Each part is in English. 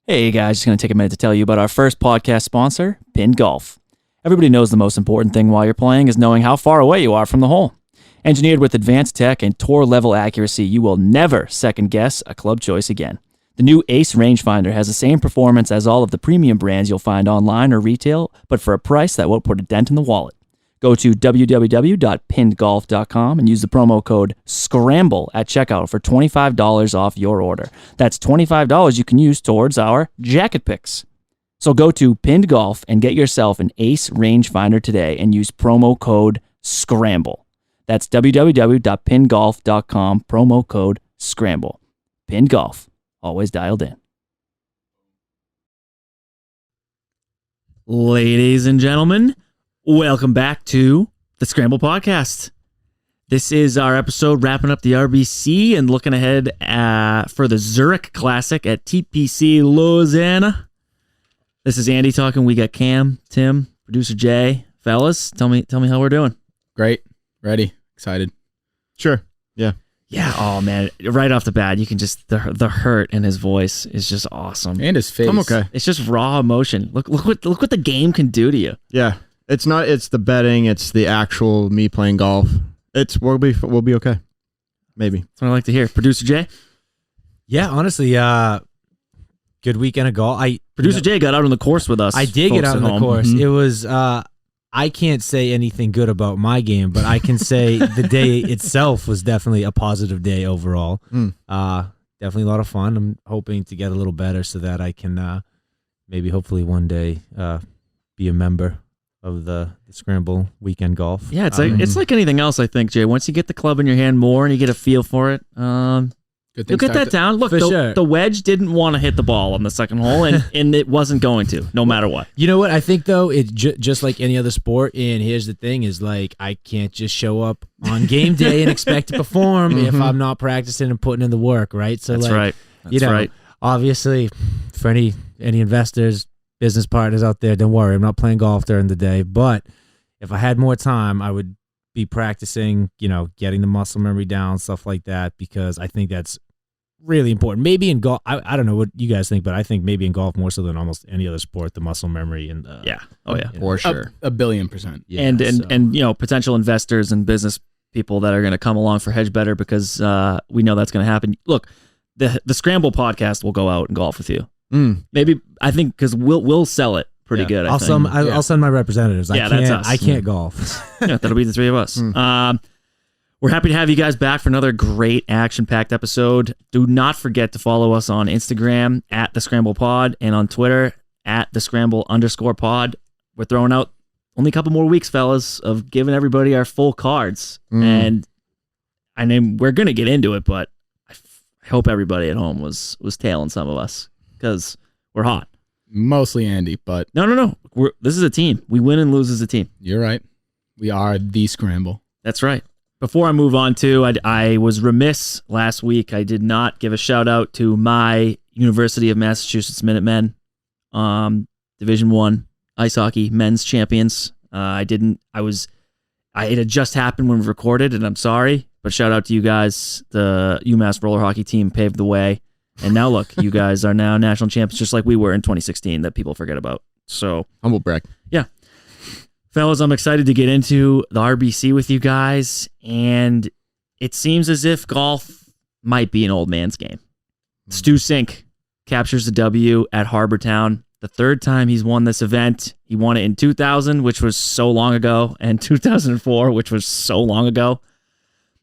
Hey guys, just going to take a minute to tell you about our first podcast sponsor, Pinned Golf. Everybody knows the most important thing while you're playing is knowing how far away you are from the hole. Engineered with advanced tech and tour-level accuracy, you will never second-guess a club choice again. The new Ace rangefinder has the same performance as all of the premium brands you'll find online or retail, but for a price that won't put a dent in the wallet. Go to www.pinnedgolf.com and use the promo code SCRAMBLE at checkout for $25 off your order. That's $25 you can use towards our jacket picks. So go to Pinned Golf and get yourself an Ace rangefinder today and use promo code SCRAMBLE. That's www.pinnedgolf.com, promo code SCRAMBLE. Pinned Golf, always dialed in. Ladies and gentlemen, welcome back to the Scramble podcast. This is our episode wrapping up the RBC and looking ahead for the Zurich Classic at TPC Lausanne. This is Andy talking. We got Cam, Tim, producer Jay. Fellas, tell me how we're doing. Great. Ready. Excited. Sure. Yeah. Yeah. Oh man, right off the bat, you can just the hurt in his voice is just awesome. And his face. I'm okay. It's just raw emotion. Look what the game can do to you. Yeah. It's the betting, it's the actual me playing golf. We'll be okay. Maybe. That's what I like to hear. Producer Jay? Yeah, honestly, good weekend of golf. Producer Jay got out on the course with us. I did get out on the course. Mm-hmm. It was I can't say anything good about my game, but I can say the day itself was definitely a positive day overall. Definitely a lot of fun. I'm hoping to get a little better so that I can maybe hopefully one day be a member of the Scramble weekend golf. Yeah, it's like anything else, I think, Jay. Once you get the club in your hand more and you get a feel for it, you'll get that down. Look, the wedge didn't want to hit the ball on the second hole, and it wasn't going to, no matter what. You know what? I think, though, it's just like any other sport, and here's the thing, is like I can't just show up on game day and expect to perform if I'm not practicing and putting in the work, right? So That's right. That's right. Obviously, for any investors, business partners out there, don't worry, I'm not playing golf during the day, but if I had more time, I would be practicing, getting the muscle memory down, stuff like that, because I think that's really important. Maybe in golf, I don't know what you guys think, but I think maybe in golf more so than almost any other sport, the muscle memory and For sure. A billion%. Yeah, and potential investors and business people that are going to come along for Hedge Better because we know that's going to happen. Look, the Scramble podcast will go out and golf with you. Maybe I think because we'll sell it pretty good. I'll send my representatives. That's us. I can't golf. Yeah, that'll be the three of us. We're happy to have you guys back for another great action-packed episode. Do not forget to follow us on Instagram at the Scramble Pod and on Twitter at the Scramble_pod. We're throwing out only a couple more weeks, fellas, of giving everybody our full cards. And I mean, we're gonna get into it, but I hope everybody at home was tailing some of us. Because we're hot. Mostly Andy, but... No. This is a team. We win and lose as a team. You're right. We are the Scramble. That's right. Before I move on to, I was remiss last week. I did not give a shout out to my University of Massachusetts Minutemen, Division I ice hockey men's champions. It had just happened when we recorded, and I'm sorry, but shout out to you guys. The UMass roller hockey team paved the way. And now look, you guys are now national champions, just like we were in 2016 that people forget about. So humble brag. Yeah. Fellas, I'm excited to get into the RBC with you guys. And it seems as if golf might be an old man's game. Stu Cink captures the W at Harbour Town. The third time he's won this event. He won it in 2000, which was so long ago, and 2004, which was so long ago.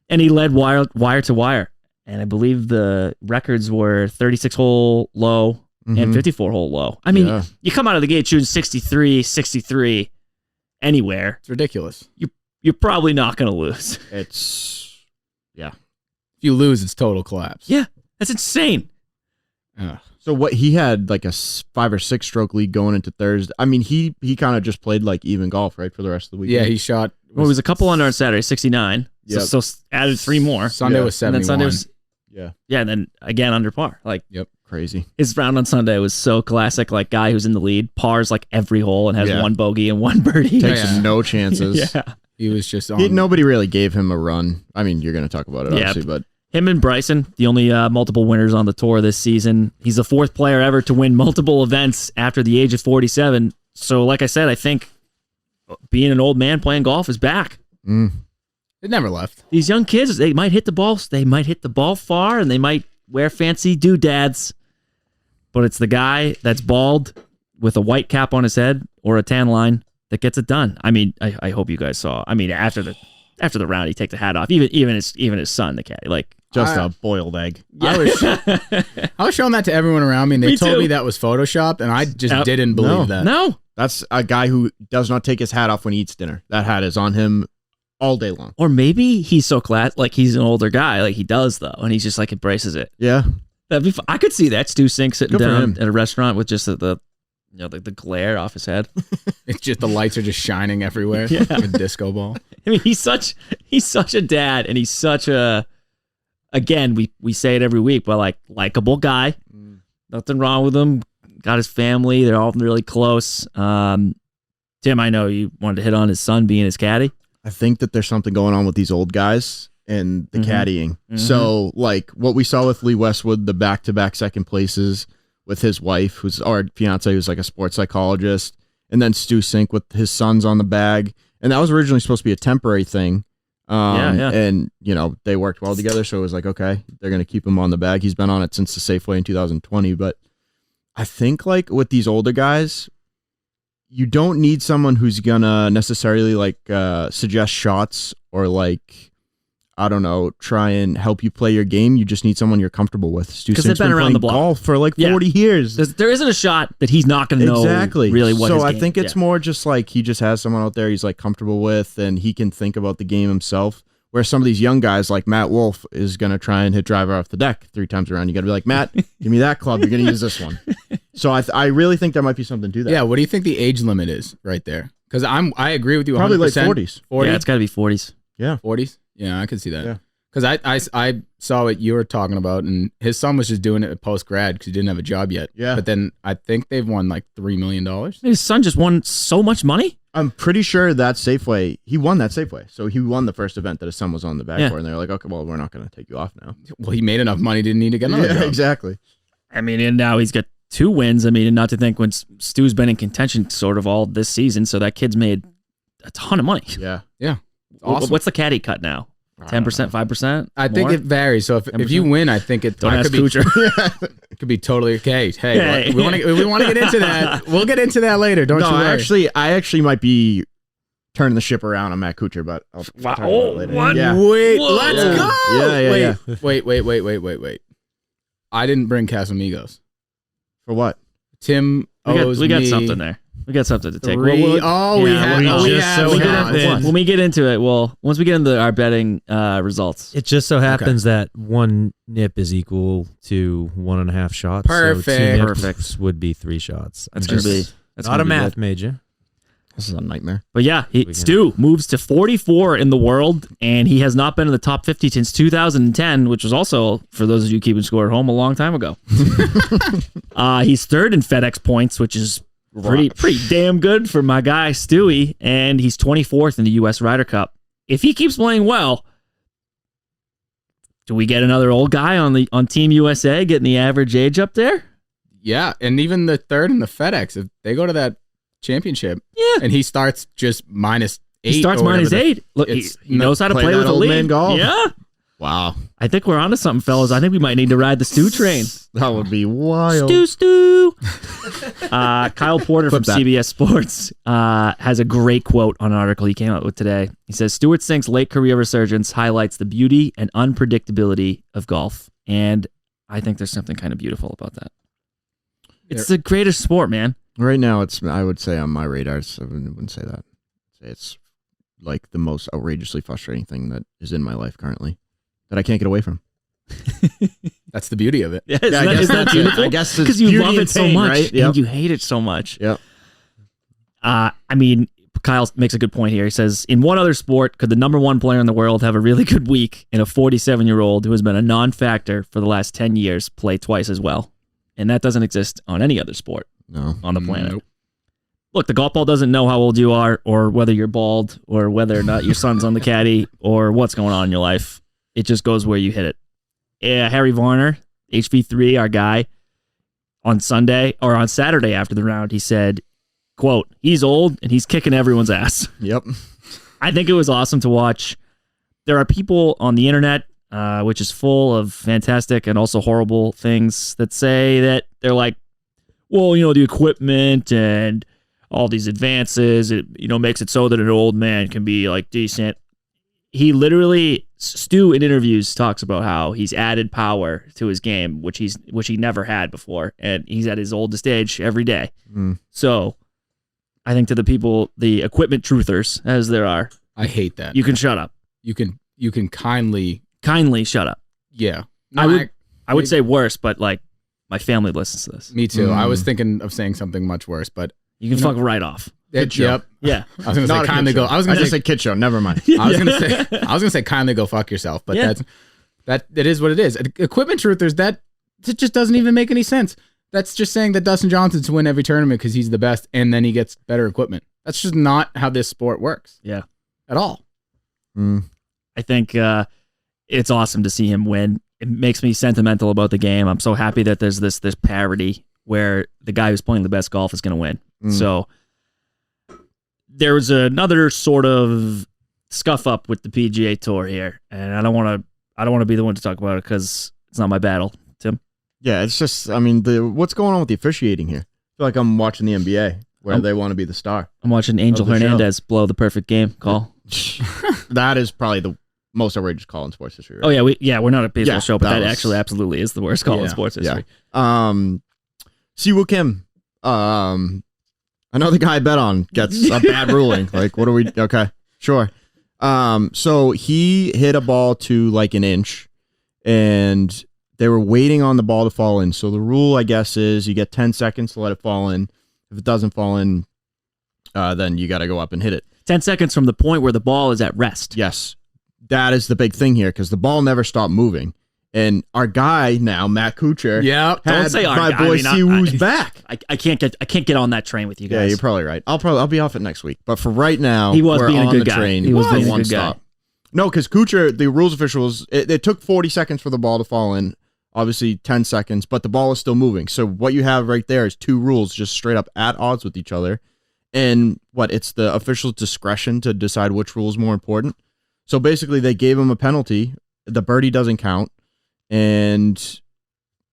And he led wire to wire. And I believe the records were 36-hole low and 54-hole low. I mean, you come out of the gate shooting 63 anywhere. It's ridiculous. You're probably not going to lose. If you lose, it's total collapse. Yeah, that's insane. So what he had like a 5 or 6 stroke lead going into Thursday. I mean, he kind of just played like even golf, right, for the rest of the weekend. Yeah, he shot. Well, it was a couple under on Saturday, 69. Yep. So added 3 more. Sunday was 71. And then Sunday was, yeah, and then again under par. Like, crazy. His round on Sunday was so classic. Like, guy who's in the lead, pars like every hole and has 1 bogey and 1 birdie. Takes no chances. Yeah. He was just on. Nobody really gave him a run. I mean, you're going to talk about it, obviously, but Him and Bryson, the only multiple winners on the tour this season. He's the fourth player ever to win multiple events after the age of 47. So, like I said, I think being an old man playing golf is back. It never left. These young kids, they might hit the ball. They might hit the ball far, and they might wear fancy doodads. But it's the guy that's bald with a white cap on his head or a tan line that gets it done. I mean, I hope you guys saw. I mean, after the round, he takes the hat off. Even his son, the caddy, like just a boiled egg. I was showing that to everyone around me, and they told me that was photoshopped, and I just didn't believe that. No, that's a guy who does not take his hat off when he eats dinner. That hat is on him all day long. Or maybe he's so class, like he's an older guy, like he does though, and he's just like embraces it. Yeah, that'd be. I could see that Stu Sink sitting Good for down him. at a restaurant with just the glare off his head. It's just the lights are just shining everywhere. Yeah. Like a disco ball. I mean, he's such a dad, and he's such a. Again, we say it every week, but like likable guy. Nothing wrong with him. Got his family. They're all really close. Tim, I know you wanted to hit on his son being his caddy. I think that there's something going on with these old guys and the caddying. So, like what we saw with Lee Westwood, the back-to-back second places with his wife, who's our fiance, who's like a sports psychologist, and then Stu Sink with his sons on the bag. And that was originally supposed to be a temporary thing. And, they worked well together. So it was like, okay, they're going to keep him on the bag. He's been on it since the Safeway in 2020. But I think like with these older guys, you don't need someone who's going to necessarily like suggest shots or like, I don't know, try and help you play your game. You just need someone you're comfortable with. Because they've been around the block golf for like 40 years. There isn't a shot that he's not going to know really what his So I game- think it's more just like he just has someone out there he's like comfortable with and he can think about the game himself. Where some of these young guys like Matt Wolf is going to try and hit driver off the deck 3 times around. You got to be like, Matt, give me that club. You're going to use this one. So I really think there might be something to that. Yeah, what do you think the age limit is right there? Because I agree with you 100%. Probably like 40s. 40? Yeah, it's got to be 40s. Yeah. 40s? Yeah, I could see that. Yeah. Because I saw what you were talking about, and his son was just doing it post-grad because he didn't have a job yet. Yeah. But then I think they've won like $3 million. His son just won so much money. I'm pretty sure that Safeway, he won that Safeway. So he won the first event that his son was on the back for, and they were like, okay, well, we're not going to take you off now. Well, he made enough money, didn't need to get another job. Exactly. I mean, and now he's got 2 wins. I mean, and not to think when Stu's been in contention sort of all this season, so that kid's made a ton of money. Yeah. Yeah. Awesome. What's the caddy cut now? 10%, 5%? I think it varies. So if you win, I think it Don't ask could be Kuchar. it could be totally okay. Hey, Hey. we want to get into that. We'll get into that later. Don't you worry. I actually might be turning the ship around on Matt Kuchar, but I'll talk about it later. What? Yeah. Wait, Whoa. let's Yeah. go. Yeah. Wait. I didn't bring Casamigos. For what? Tim owes We got me something there. We got something to take. we When we get into it, once we get into our betting results. It just so happens that 1 nip is equal to 1.5 shots. Perfect. So 2 nips Perfect. would be 3 shots. That's going to be... That's not a math major. This is a nightmare. But yeah, Stu moves to 44 in the world, and he has not been in the top 50 since 2010, which was also, for those of you keeping score at home, a long time ago. He's 3rd in FedEx points, which is pretty damn good for my guy Stewie, and he's 24th in the U.S. Ryder Cup. If he keeps playing well, do we get another old guy on Team USA getting the average age up there? Yeah, and even the 3rd in the FedEx, if they go to that championship, and he starts just -8. He starts -8. Look, he knows how to play with a old lead. man golf. Yeah. Wow. I think we're onto something, fellas. I think we might need to ride the Stu train. That would be wild. Stu. Kyle Porter from Clip that. CBS Sports has a great quote on an article he came out with today. He says, Stuart Sink's late career resurgence highlights the beauty and unpredictability of golf. And I think there's something kind of beautiful about that. It's the greatest sport, man. Right now, I would say on my radars, I wouldn't say that. I'd say it's like the most outrageously frustrating thing that is in my life currently that I can't get away from. That's the beauty of it. Yeah, isn't that beautiful? I guess it's because you beauty love and it so pain, much, right? Yep. and you hate it so much. Yep. I mean, Kyle makes a good point here. He says, in one other sport, could the #1 player in the world have a really good week and a 47-year-old who has been a non-factor for the last 10 years play twice as well? And that doesn't exist on any other sport on the planet. Nope. Look, the golf ball doesn't know how old you are or whether you're bald or whether or not your son's on the caddy or what's going on in your life. It just goes where you hit it. Harry Varner, HV3, our guy, on Saturday after the round, he said, quote, "He's old and he's kicking everyone's ass." Yep. I think it was awesome to watch. There are people on the internet, which is full of fantastic and also horrible things, that say that they're like, well, the equipment and all these advances, it makes it so that an old man can be like decent. He literally, Stu in interviews talks about how he's added power to his game, which he never had before, and he's at his oldest age every day. So I think to the people, the equipment truthers, as there are, I hate that. you can shut up. You can kindly shut up. Yeah. I would say worse, but like my family listens to this. Me too. I was thinking of saying something much worse, but you can fuck right off. Yep. Yeah. I was gonna say kindly go. I was gonna say kid show. Never mind. I was gonna say kindly go fuck yourself, but that it is what it is. Equipment truthers, that just doesn't even make any sense. That's just saying that Dustin Johnson's to win every tournament because he's the best, and then he gets better equipment. That's just not how this sport works. Yeah. At all. I think it's awesome to see him win. It makes me sentimental about the game. I'm so happy that there's this parity where the guy who's playing the best golf is going to win. So there was another sort of scuff up with the PGA Tour here, and I don't want to be the one to talk about it because it's not my battle, Tim. Yeah, it's just, what's going on with the officiating here? I feel like I'm watching the NBA where they want to be the star. I'm watching Angel Hernandez blow the perfect game call. That is probably the most outrageous call in sports history. Right? Oh yeah, we're not a baseball show, but that actually absolutely is the worst call in sports history. Yeah. Siwoo Kim, another guy I bet on gets a bad ruling. Like, what are we? Okay, sure. So he hit a ball to like an inch, and they were waiting on the ball to fall in. So the rule, I guess, is you get 10 seconds to let it fall in. If it doesn't fall in, then you got to go up and hit it. 10 seconds from the point where the ball is at rest. Yes. That is the big thing here because the ball never stopped moving. And our guy now, Matt Kuchar, don't say our my guy. boy Siwoo's back. I can't get on that train with you guys. Yeah, you're probably right. I'll be off it next week. But for right now, he was we're being on a good the guy. train. He was being a one good stop. guy. No, because Kuchar, the rules officials, it took 40 seconds for the ball to fall in. Obviously 10 seconds, but the ball is still moving. So what you have right there is two rules just straight up at odds with each other. And it's the official's discretion to decide which rule is more important. So basically they gave him a penalty. The birdie doesn't count. And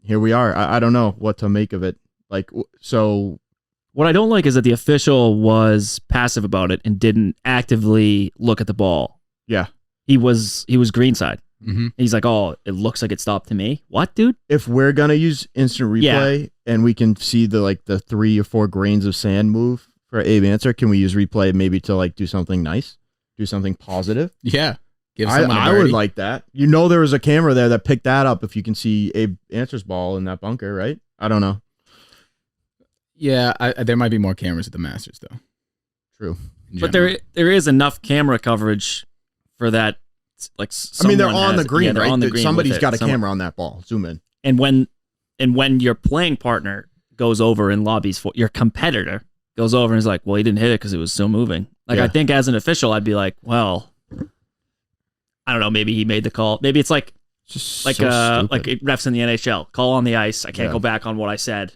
here we are. I don't know what to make of it. So what I don't like is that the official was passive about it and didn't actively look at the ball. Yeah. He was greenside. Mm-hmm. He's like, oh, it looks like it stopped to me. What, dude? If we're gonna use instant replay and we can see the 3 or 4 grains of sand move for Abe Answer, can we use replay maybe to do something nice, do something positive? Yeah, I would like that. There was a camera there that picked that up. If you can see Abe Answer's ball in that bunker, right? I don't know. Yeah, there might be more cameras at the Masters though. True, but there is enough camera coverage for that. They're on the green, right? On the green. Somebody's got a camera on that ball. Zoom in. And when your playing partner goes over and lobbies for your competitor goes over and is like, well, he didn't hit it because it was still moving. I think as an official, I'd be like, well, I don't know. Maybe he made the call. Maybe it's like refs in the NHL. Call on the ice. I can't go back on what I said.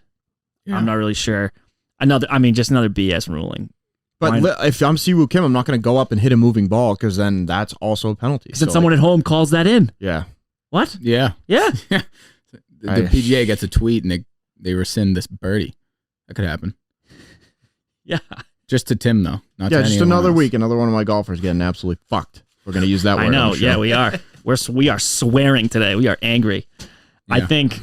Yeah. I'm not really sure. Just another BS ruling. But if I'm Siwoo Kim, I'm not going to go up and hit a moving ball because then that's also a penalty. Then someone at home calls that in. Yeah. What? Yeah. Yeah. The PGA gets a tweet and they rescind this birdie. That could happen. Yeah. Just to Tim, though. Not just another week. Another one of my golfers getting absolutely fucked. We're going to use that word. I know. Yeah, we are. We are swearing today. We are angry. Yeah. I think,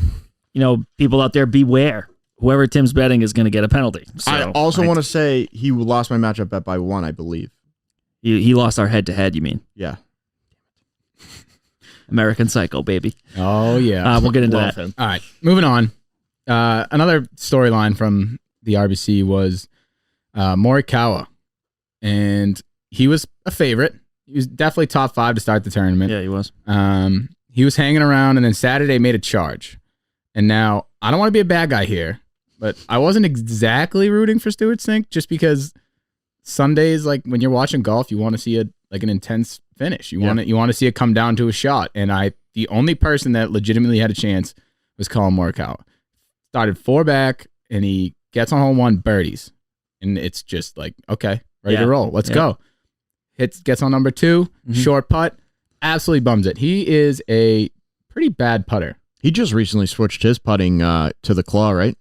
people out there, beware. Whoever Tim's betting is going to get a penalty. So I also want to say he lost my matchup bet by 1, I believe. He lost our head-to-head, you mean? Yeah. American Psycho, baby. Oh, yeah. We'll get into that. All right, moving on. Another storyline from the RBC was Morikawa. And he was a favorite. He was definitely top 5 to start the tournament. Yeah, he was. He was hanging around, and then Saturday made a charge. And now, I don't want to be a bad guy here, but I wasn't exactly rooting for Stewart Cink just because Sundays, when you're watching golf, you want to see like an intense finish. You want to see it come down to a shot. And the only person that legitimately had a chance was Colin Morikawa. Started 4 back, and he gets on hole 1, birdies, and it's just like, okay, ready to roll. Let's go. Gets on number 2, short putt, absolutely bums it. He is a pretty bad putter. He just recently switched his putting to the claw, right?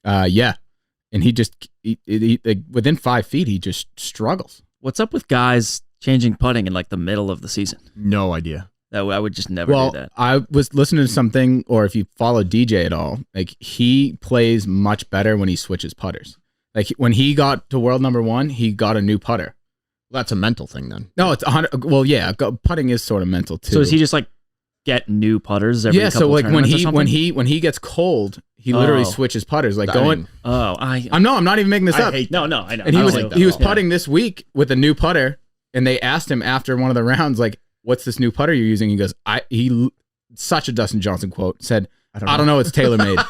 Yeah, and he like, within 5 feet, he just struggles. What's up with guys changing putting in like the middle of the season? No idea. I would just never do that. I was listening to something, or if you follow DJ at all, like he plays much better when he switches putters. Like when he got to world number 1, he got a new putter. That's a mental thing then. No, it's 100. Well, yeah, putting is sort of mental too. So is he just like get new putters every couple so like when tournaments when he gets cold, he literally switches putters. Like I'm not even making this up. No, I know. And he was putting this week with a new putter, and they asked him after one of the rounds, like, "What's this new putter you're using?" He goes, such a Dustin Johnson quote, said, "I don't know, it's TaylorMade."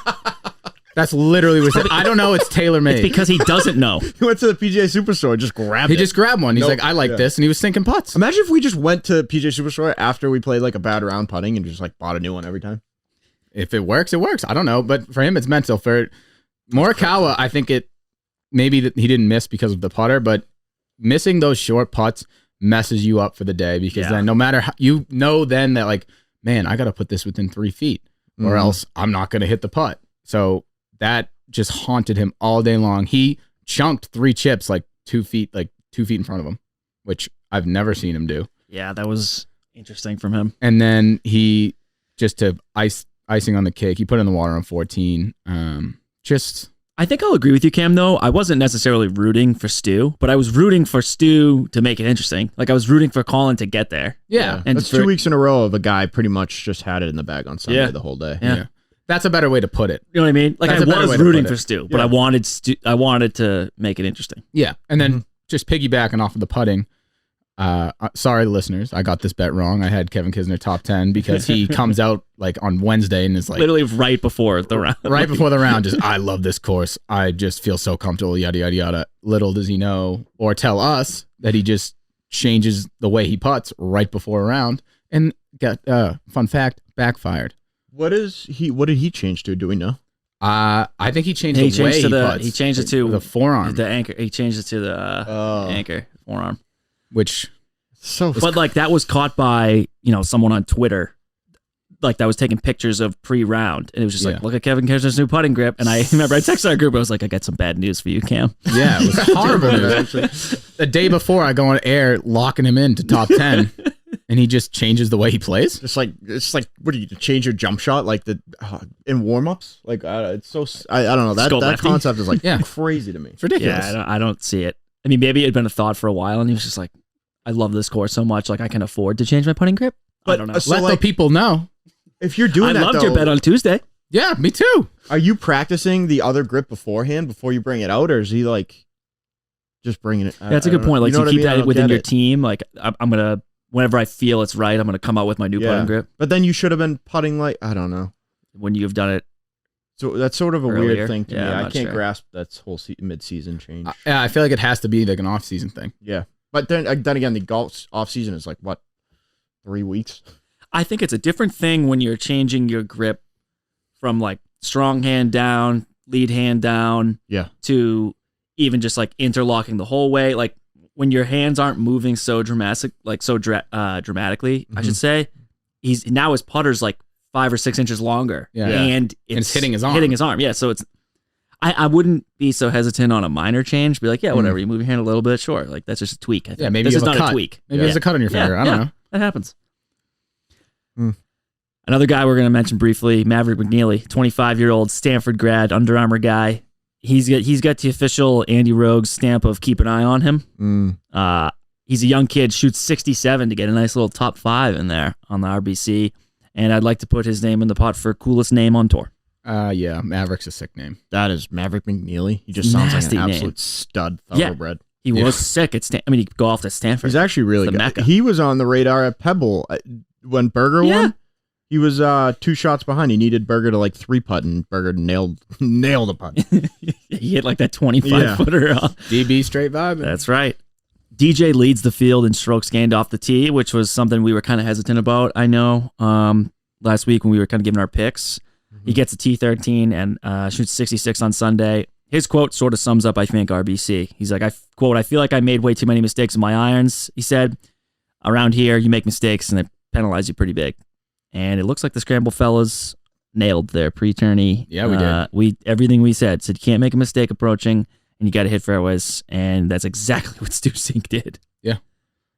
That's literally what he said. I don't know, it's TaylorMade. It's because he doesn't know. He went to the PGA Superstore, just grabbed it. He just grabbed one. He's like, I like this, and he was sinking putts. Imagine if we just went to PGA Superstore after we played like a bad round putting and just like bought a new one every time. If it works, it works. I don't know, but for him, it's mental. For Morikawa, I think maybe that he didn't miss because of the putter, but missing those short putts messes you up for the day, because then no matter how, then that like, man, I got to put this within 3 feet or else I'm not going to hit the putt. So that just haunted him all day long. He chunked 3 chips like 2 feet in front of him, which I've never seen him do. Yeah, that was interesting from him. And then he just to icing on the cake, he put in the water on 14. I think I'll agree with you, Cam, though. I wasn't necessarily rooting for Stu, but I was rooting for Stu to make it interesting. Like, I was rooting for Colin to get there. Yeah. And that's 2 weeks in a row of a guy pretty much just had it in the bag on Sunday the whole day. Yeah. That's a better way to put it. You know what I mean? Like, That's I was rooting for Stu, but I wanted to make it interesting. Yeah. And then just piggybacking off of the putting, sorry, listeners, I got this bet wrong. I had Kevin Kisner top 10 because he comes out like on Wednesday and is like literally right before the round. Right before the round, just I love this course. I just feel so comfortable, yada yada yada. Little does he know or tell us that he just changes the way he putts right before a round, and got fun fact, backfired. What did he change to? Do we know? I think he changed the way he putts. He changed it to the forearm, the anchor. He changed it to the anchor forearm. Which but like that was caught by someone on Twitter, like that was taking pictures of pre-round, and it was just like, look at Kevin Kisner's new putting grip. And I remember I texted our group, I was like, I got some bad news for you, Cam. Yeah, it was horrible news. The day before I go on air locking him into top 10, and he just changes the way he plays. It's like what do you change your jump shot like in warm-ups? Like it's so I don't know, that concept is like crazy to me. It's ridiculous. Yeah, I don't see it. I mean, maybe it had been a thought for a while, and he was just like, I love this course so much, like I can afford to change my putting grip. But I don't know. Let the people know. If you're doing that, I loved your bet on Tuesday. Yeah, me too. Are you practicing the other grip beforehand before you bring it out, or is he like just bringing it? Yeah, that's a good point. Like, to keep that within your team, like I'm gonna, whenever I feel it's right, I'm gonna come out with my new putting grip. But then you should have been putting like, I don't know, when you've done it. So that's sort of a weird thing to me. I'm I not can't sure. grasp that whole mid-season change. Yeah, I feel like it has to be like an off-season thing. Yeah, but then again, the golf off-season is like what, 3 weeks? I think it's a different thing when you're changing your grip from like strong hand down, lead hand down, to even just like interlocking the whole way. Like when your hands aren't moving so dramatically, I should say, now his putter's like 5 or 6 inches longer, and it's hitting his arm. Yeah, so it's. I wouldn't be so hesitant on a minor change. Be like, whatever, you move your hand a little bit, sure. Like that's just a tweak. I think. Yeah, maybe this you is have not a tweak. Maybe there's a cut on your finger. I don't know. That happens. Another guy we're going to mention briefly, Maverick McNeely, 25-year-old Stanford grad, Under Armour guy. He's got the official Andy Rogues stamp of keep an eye on him. He's a young kid, shoots 67 to get a nice little top 5 in there on the RBC. And I'd like to put his name in the pot for coolest name on tour. Yeah, Maverick's a sick name. That is Maverick McNeely. He just sounds like an absolute stud thoroughbred. He was sick at he golfed at Stanford. He's actually really good. Mecca. He was on the radar at Pebble when Berger won. He was 2 shots behind. He needed Berger to like 3-putt, and Berger nailed the putt. He hit like that 25-footer. DB straight vibe. That's right. DJ leads the field in strokes gained off the tee, which was something we were kind of hesitant about, I know, last week when we were kind of giving our picks. He gets a T13 and shoots 66 on Sunday. His quote sort of sums up, I think, RBC. He's like, quote, I feel like I made way too many mistakes in my irons. He said, around here, you make mistakes and they penalize you pretty big. And it looks like the Scramble fellas nailed their pre-tourney. Yeah, we did. Everything we said you can't make a mistake approaching and you got to hit fairways. And that's exactly what Stu Sink did. Yeah.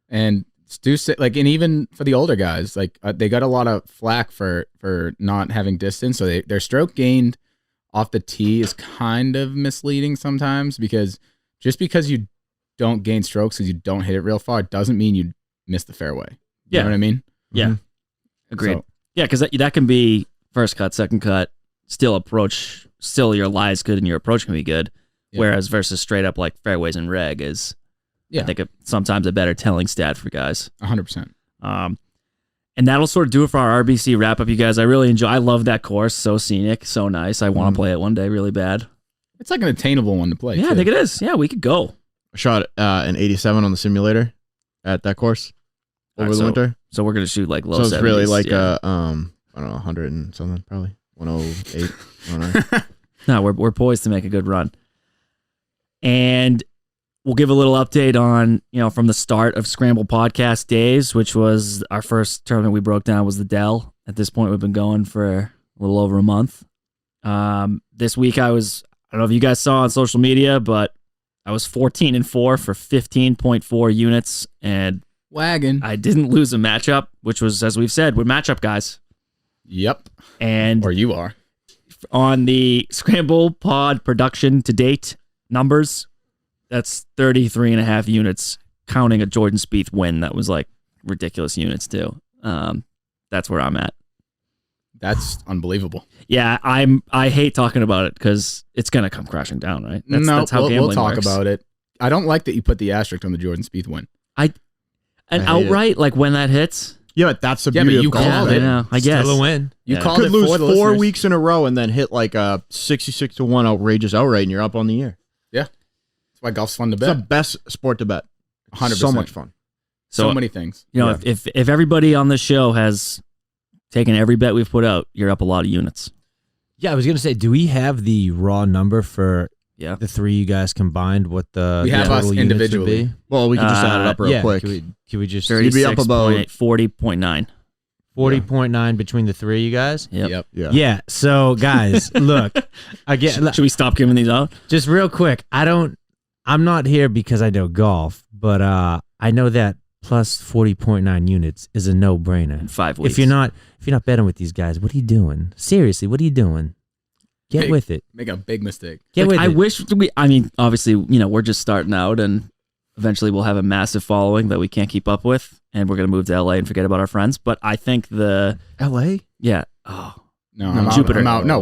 And Stu, like, and even for the older guys, like they got a lot of flack for not having distance. So their stroke gained off the tee is kind of misleading sometimes, because just because you don't gain strokes because you don't hit it real far doesn't mean you miss the fairway. You know what I mean? Yeah. Mm-hmm. Agreed. So, yeah, because that can be first cut, second cut, still your lie is good and your approach can be good. Yeah. Whereas versus straight up like fairways and reg is, I think, sometimes a better telling stat for guys. 100%. And that'll sort of do it for our RBC wrap up, you guys. I love that course. So scenic, so nice. I want to play it one day really bad. It's like an attainable one to play. Yeah, too. I think it is. Yeah, we could go. I shot an 87 on the simulator at that course over the winter. So we're gonna shoot like low. So it's 70s, really like I don't know, 100 and something, probably 108. I don't know. No, we're poised to make a good run. And we'll give a little update on, from the start of Scramble podcast days, which was our first tournament we broke down was the Dell. At this point, we've been going for a little over a month. This week I don't know if you guys saw on social media, but I was 14-4 for 15.4 units, and wagon. I didn't lose a matchup, which was, as we've said, we're matchup guys. Yep. And or you are. On the Scramble pod production to date numbers, that's 33.5 units, counting a Jordan Spieth win. That was like ridiculous units too. That's where I'm at. That's unbelievable. Yeah, I hate talking about it because it's gonna come crashing down, right? That's how we'll talk works. about it. I don't like that you put the asterisk on the Jordan Spieth win. Outright, like when that hits. Yeah, but that's the beauty but you of golf. called it. I know. I guess Still a win. You called could it lose for the 4 listeners. weeks in a row and then hit like a 66-1 outrageous outright, and you're up on the year. Yeah, that's why golf's fun to It's bet. the best sport to bet. 100%. So much fun. So many things. If everybody on this show has taken every bet we've put out, you're up a lot of units. Yeah, I was gonna say, do we have the raw number for the three you guys combined? What we have us total units would individually. be? Well, we can just add it up real quick. Can we just 36. You'd be up about 40.9. 40.9 between the three of you guys? Yep. Yeah. So guys, look, again, should we stop giving these out? just real quick. I'm not here because I know golf, but I know that plus 40.9 units is a no-brainer. In 5 weeks. If you're not betting with these guys, what are you doing? Seriously, what are you doing? Get with it. Make a big mistake. Get with I it. wish obviously, we're just starting out and eventually we'll have a massive following that we can't keep up with and we're going to move to LA and forget about our friends. But I think LA? Yeah. No, Jupiter. I'm out. No,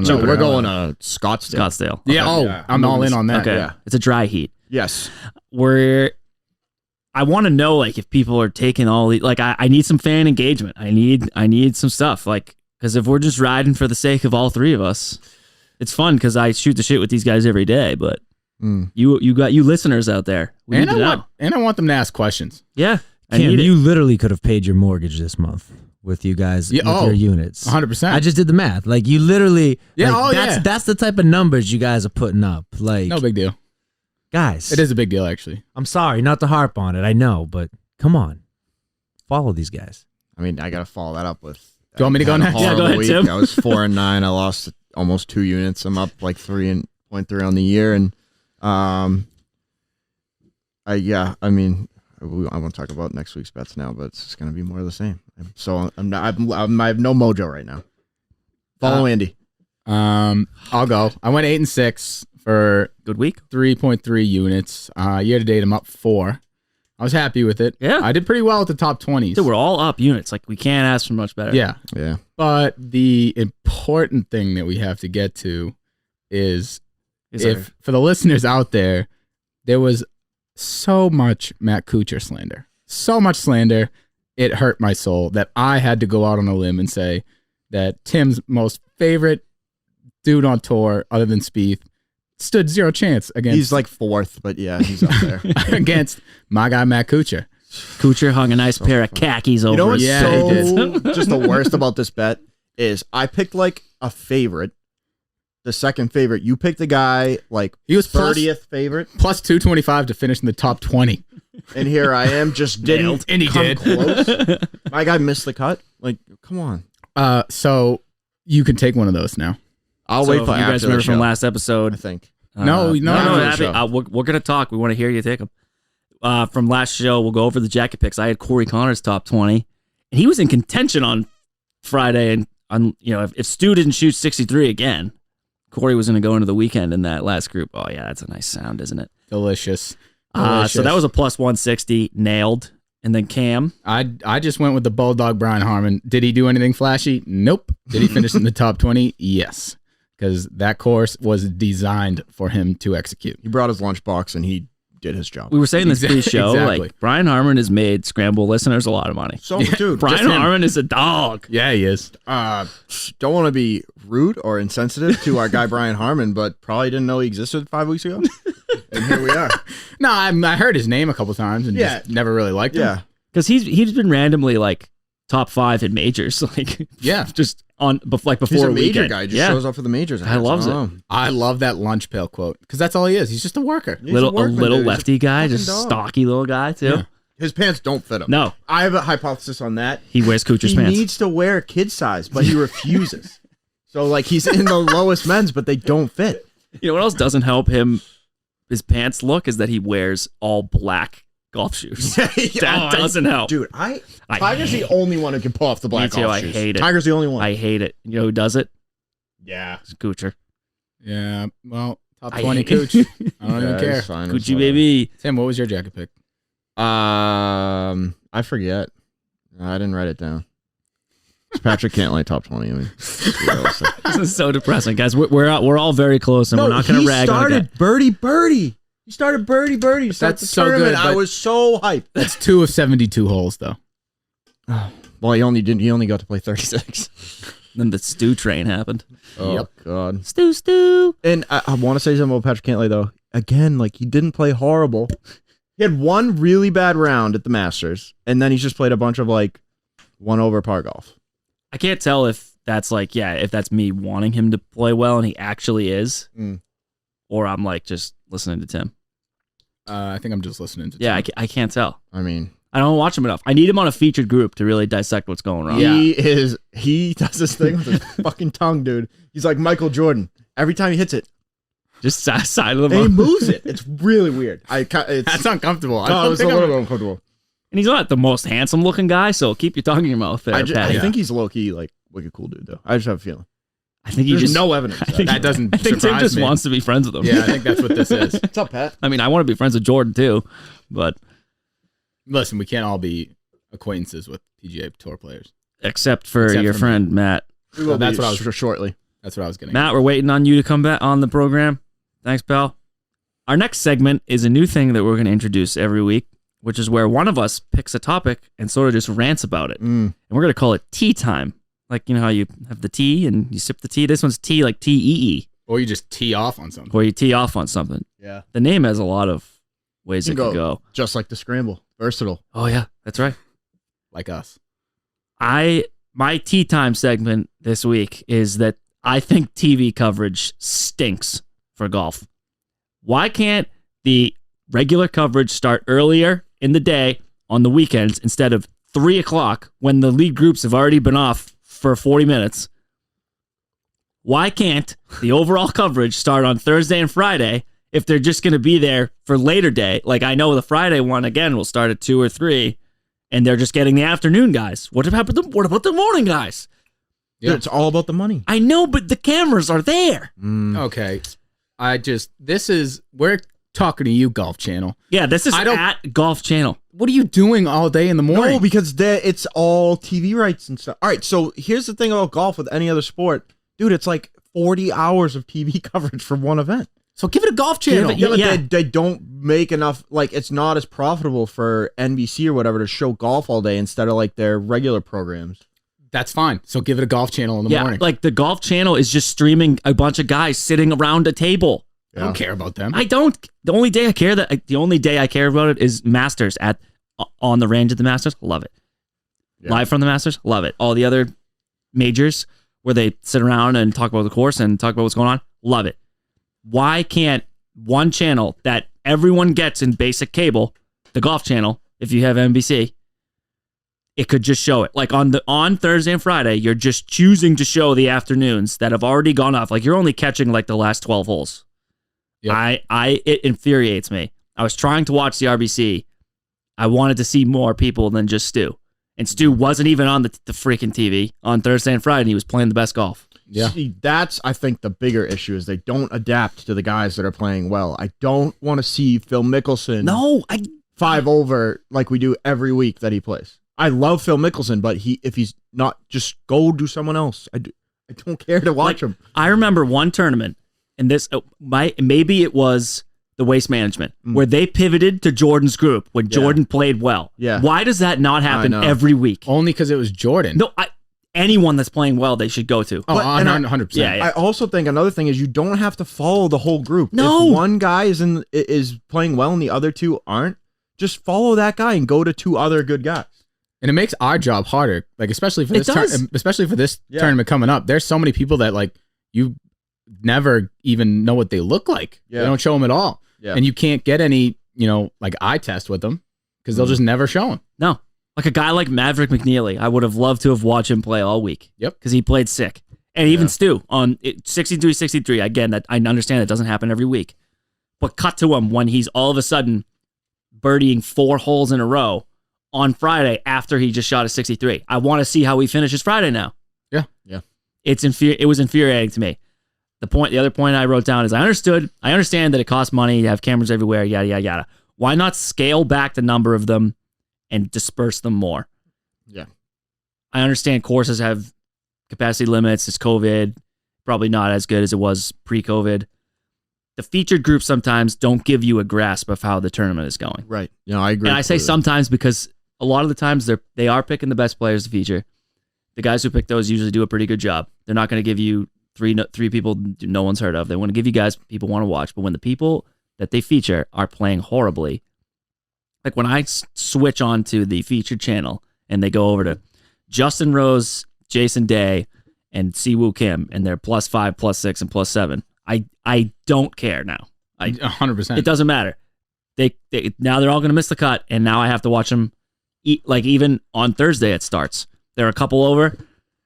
Jupiter. We're going to Scottsdale. Scottsdale. Yeah. I'm all in on that. Okay. Yeah. It's a dry heat. Yes. I want to know if people are taking all the I need some fan engagement. I need some stuff because if we're just riding for the sake of all three of us, it's fun because I shoot the shit with these guys every day. But you got you listeners out there. We need to know. I want them to ask questions. Yeah, Cam, you literally could have paid your mortgage this month with you guys with your units. 100%. I just did the math. You literally. Yeah. That's the type of numbers you guys are putting up. No big deal. Guys, it is a big deal, actually. I'm sorry not to harp on it. I know, but come on, follow these guys. I mean, I got to follow that up with. Do you want me to go next? Yeah, go ahead, Tim. I was 4-9. I lost almost 2 units. I'm up 3.3 on the year, and I won't talk about next week's bets now, but it's just gonna be more of the same. So I have no mojo right now. Follow Andy. I'll go. I went 8-6 for good week. 3.3 units. Year to date, I'm up 4. I was happy with it. Yeah, I did pretty well at the top 20s. Dude, we're all up units. We can't ask for much better. Yeah. Yeah. But the important thing that we have to get to is for the listeners out there, there was so much Matt Kuchar slander. So much slander. It hurt my soul that I had to go out on a limb and say that Tim's most favorite dude on tour, other than Spieth, stood zero chance against. He's like fourth, but yeah, he's up there. against my guy Matt Kuchar. Kuchar hung a nice pair of khakis over. You know what's his so just the worst about this bet is I picked like a favorite, the second favorite. You picked a guy like He was 30th favorite, plus 225 to finish in the top 20. and here I am just didn't And he come did. close. My guy missed the cut. Like, come on. So you can take one of those now. I'll So wait if for you guys after the remember show, from last I episode. think. No, after the Abby, show. we're gonna talk. We want to hear you take them. From last show, we'll go over the jacket picks. I had Corey Connors top 20, and he was in contention on Friday. And on if Stu didn't shoot 63 again, Corey was going to go into the weekend in that last group. Oh yeah, that's a nice sound, isn't it? Delicious. So that was a plus 160 nailed. And then Cam, I just went with the Bulldog Brian Harmon. Did he do anything flashy? Nope. Did he finish in the top 20? Yes. Because that course was designed for him to execute. He brought his lunchbox and he did his job. we were saying this pre-show, Exactly. like Brian Harmon has made Scramble listeners a lot of money. So, dude, Brian just him. Harmon is a dog. Yeah, he is. Don't want to be rude or insensitive to our guy Brian Harmon, but probably didn't know he existed 5 weeks ago. And here we are. No, I heard his name a couple times and just never really liked him. Yeah. Because he's been randomly like top 5 in majors, like Yeah. just on like before He's a a major weekend. guy. Just yeah, shows up for the majors. I loves it. know. I love that lunch pail quote because that's all he is. He's just a worker. He's a workman, little dude. He's a lefty guy, fucking just dog. stocky little guy too. Yeah. His pants don't fit him. No, I have a hypothesis on that. he wears Kuchar's He pants. needs to wear kid size, but he refuses. So like he's in the lowest men's, but they don't fit. You know what else doesn't help him? His pants look is that he wears all black golf shoes. That doesn't help. Dude, I Tiger's the only one who can pull off the black too, golf I shoes. hate it. Tiger's the only one. I hate it. You know who does it? yeah. It's Kuchar. Yeah. Well, top I 20 hate- Cooch. I don't even care. It's fine. It's Gucci whatever. baby. Tim, what was your jacket pick? I forget. I didn't write it down. It's Patrick Cantlay top 20. I mean, This is so depressing, guys. We're all very close, and we're not going to rag on the guy. birdie. He started birdie. To start That's the so tournament. good, I but- was so hyped. That's 2 of 72 holes, though. Well, he only got to play 36. Then the stew train happened. Oh God. Stew. And I want to say something about Patrick Cantlay though. Again, like he didn't play horrible. He had one really bad round at the Masters, and then he's just played a bunch of like 1 over par golf. I can't tell if that's if that's me wanting him to play well and he actually is, or I'm like just listening to Tim. I think I'm just listening to Yeah, Tim. I can't tell. I mean, I don't watch him enough. I need him on a featured group to really dissect what's going on. he does this thing with his fucking tongue, dude. He's like Michael Jordan. Every time he hits it, Just side of and the he moves it. It's really weird. That's uncomfortable. I no, don't it's a think little I'm- bit uncomfortable. And he's not the most handsome looking guy, so keep your tongue in your mouth there, I Patty. think he's low key like wicked cool dude though. I just have a feeling. I think he There's just no evidence. I think, That doesn't I think Tim surprise just me. wants to be friends with him. Yeah, I think that's what this is. What's up, Pat? I mean, I want to be friends with Jordan too, but Listen, we can't all be acquaintances with PGA Tour players. except for Except your for friend Matt. We will that's be what I was- shortly. That's what I was getting. Matt, we're waiting on you to come back on the program. Thanks, pal. Our next segment is a new thing that we're going to introduce every week, which is where one of us picks a topic and sort of just rants about it. And we're going to call it tea time. Like, you know how you have the tea and you sip the tea? This one's tea, like T-E-E, Or you just tee off on something. or you tee off on something. Yeah. The name has a lot of ways it Go. could go. Just like the Scramble. Versatile. Oh, yeah, that's right. Like us. My tea time segment this week is that I think TV coverage stinks for golf. Why can't the regular coverage start earlier in the day on the weekends instead of 3 o'clock when the lead groups have already been off for 40 minutes? Why can't the overall coverage start on Thursday and Friday if they're just going to be there for later day? Like, I know the Friday one, again, will start at 2 or 3, and they're just getting the afternoon guys. What about the morning guys? Yeah. Dude, it's all about the money. I know, but the cameras are there. Okay. We're talking to you, Golf Channel. Yeah, this is I don't- at Golf Channel. What are you doing all day in the morning? No, because it's all TV rights and stuff. All right, so here's the thing about golf with any other sport. Dude, it's like 40 hours of TV coverage for one event. So give it a Golf Channel. Yeah, Yeah, but Yeah. they don't make enough, like, it's not as profitable for NBC or whatever to show golf all day instead of, like, their regular programs. That's fine. So give it a Golf Channel in the Yeah, morning. like the Golf Channel is just streaming a bunch of guys sitting around a table. I don't care about them. I don't. The only day I care about it is Masters on the range at the Masters. Love it. Yeah. Live from the Masters. Love it. All the other majors where they sit around and talk about the course and talk about what's going on. Love it. Why can't one channel that everyone gets in basic cable, the golf channel, if you have NBC, it could just show it. Like on Thursday and Friday, you're just choosing to show the afternoons that have already gone off. Like you're only catching like the last 12 holes. Yep. It infuriates me. I was trying to watch the RBC. I wanted to see more people than just Stu. And Stu wasn't even on the freaking TV on Thursday and Friday, and he was playing the best golf. Yeah. See, that's, I think, the bigger issue is they don't adapt to the guys that are playing well. I don't want to see Phil Mickelson 5 over like we do every week that he plays. I love Phil Mickelson, but if he's not, just go do someone else. I don't care to watch him. I remember one tournament, and maybe it was the Waste Management, where they pivoted to Jordan's group when Jordan played well. Yeah. Why does that not happen every week? Only because it was Jordan. No, anyone that's playing well, they should go to. Oh, 100%. Yeah. I also think another thing is you don't have to follow the whole group. No. If one guy is playing well and the other two aren't, just follow that guy and go to 2 other good guys. And it makes our job harder, like especially for this tournament coming up. There's so many people that like you never even know what they look like. Yeah. They don't show them at all. Yeah. And you can't get any, like eye test with them because they'll just never show them. No. Like a guy like Maverick McNeely, I would have loved to have watched him play all week. Yep. Because he played sick. And even Stu on 63-63. Again, that I understand that doesn't happen every week. But cut to him when he's all of a sudden birdieing 4 holes in a row on Friday after he just shot a 63. I want to see how he finishes Friday now. Yeah. Yeah. It was infuriating to me. The other point I wrote down is I understand that it costs money, you have cameras everywhere, yada, yada, yada. Why not scale back the number of them and disperse them more? Yeah. I understand courses have capacity limits. It's COVID. Probably not as good as it was pre-COVID. The featured groups sometimes don't give you a grasp of how the tournament is going. Right. Yeah, I agree. And I say sometimes because a lot of the times they are picking the best players to feature. The guys who pick those usually do a pretty good job. They're not going to give you three people no one's heard of. They want to give you guys people want to watch. But when the people that they feature are playing horribly, like when I switch on to the featured channel and they go over to Justin Rose, Jason Day, and Siwoo Kim, and they're +5, +6, and +7, I don't care now. 100%. It doesn't matter. They now they're all going to miss the cut, and now I have to watch them. Like even on Thursday it starts. They're a couple over.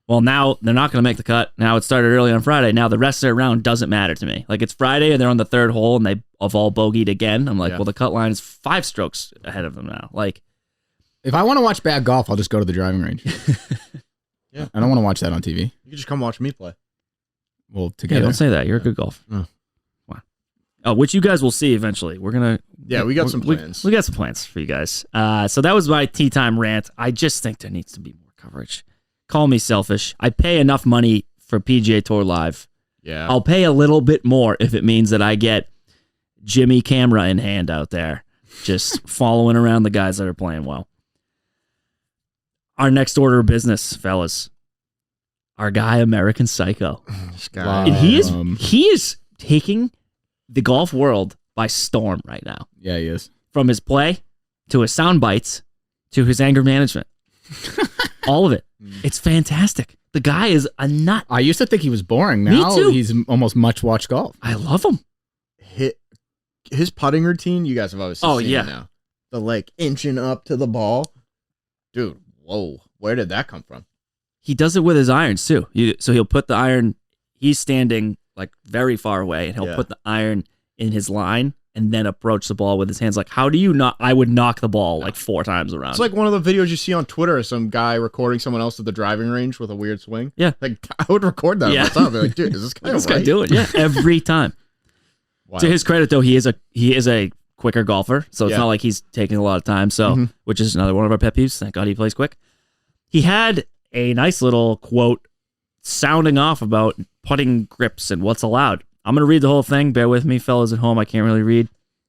Well, now they're not going to make the cut. Now it started early on Friday. Now the rest of their round doesn't matter to me. Like it's Friday and they're on the 3rd hole and they have all bogeyed again. I'm like, well, the cut line is 5 strokes ahead of them now. Like, if I want to watch bad golf, I'll just go to the driving range. Yeah, I don't want to watch that on TV. You can just come watch me play. Well, together. Don't say that. You're a good golfer. Oh. Wow. Oh, which you guys will see eventually. We're gonna. Yeah, we got some plans. We got some plans for you guys. So that was my tea time rant. I just think there needs to be more coverage. Call me selfish. I pay enough money for PGA Tour Live. Yeah. I'll pay a little bit more if it means that I get Jimmy camera in hand out there, just following around the guys that are playing well. Our next order of business, fellas. Our guy, American Psycho. This guy. And he is taking the golf world by storm right now. Yeah, he is. From his play to his sound bites to his anger management. All of it. It's fantastic. The guy is a nut. I used to think he was boring. Now Me too. He's almost much-watched golf. I love him. His putting routine, you guys have obviously seen yeah. now. The like inching up to the ball. Dude, whoa. Where did that come from? He does it with his irons too. So he'll put the iron, he's standing like very far away, and he'll put the iron in his line and then approach the ball with his hands. Like, how do you not? I would knock the ball like 4 times around. It's like one of the videos you see on Twitter of some guy recording someone else at the driving range with a weird swing. Yeah. Like, I would record that myself. I'd be like, dude, is this guy What's this right? guy doing? Yeah, every time. Wow. To his credit, though, he is a quicker golfer, so it's not like he's taking a lot of time. So, which is another one of our pet peeves. Thank God he plays quick. He had a nice little quote sounding off about putting grips and what's allowed. I'm going to read the whole thing. Bear with me, fellas at home. I can't really read.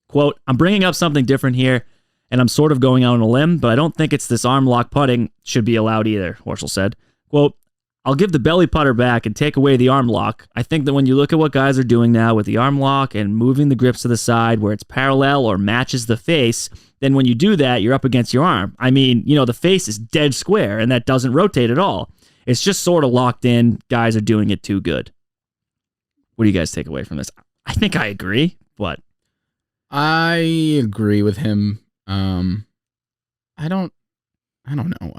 Quote, I'm bringing up something different here, and I'm sort of going out on a limb, but I don't think it's this arm lock putting should be allowed either, Horschel said. Quote, I'll give the belly putter back and take away the arm lock. I think that when you look at what guys are doing now with the arm lock and moving the grips to the side where it's parallel or matches the face, then when you do that, you're up against your arm. I mean, the face is dead square and that doesn't rotate at all. It's just sort of locked in. Guys are doing it too good. What do you guys take away from this? I think I agree, but I agree with him. I don't know.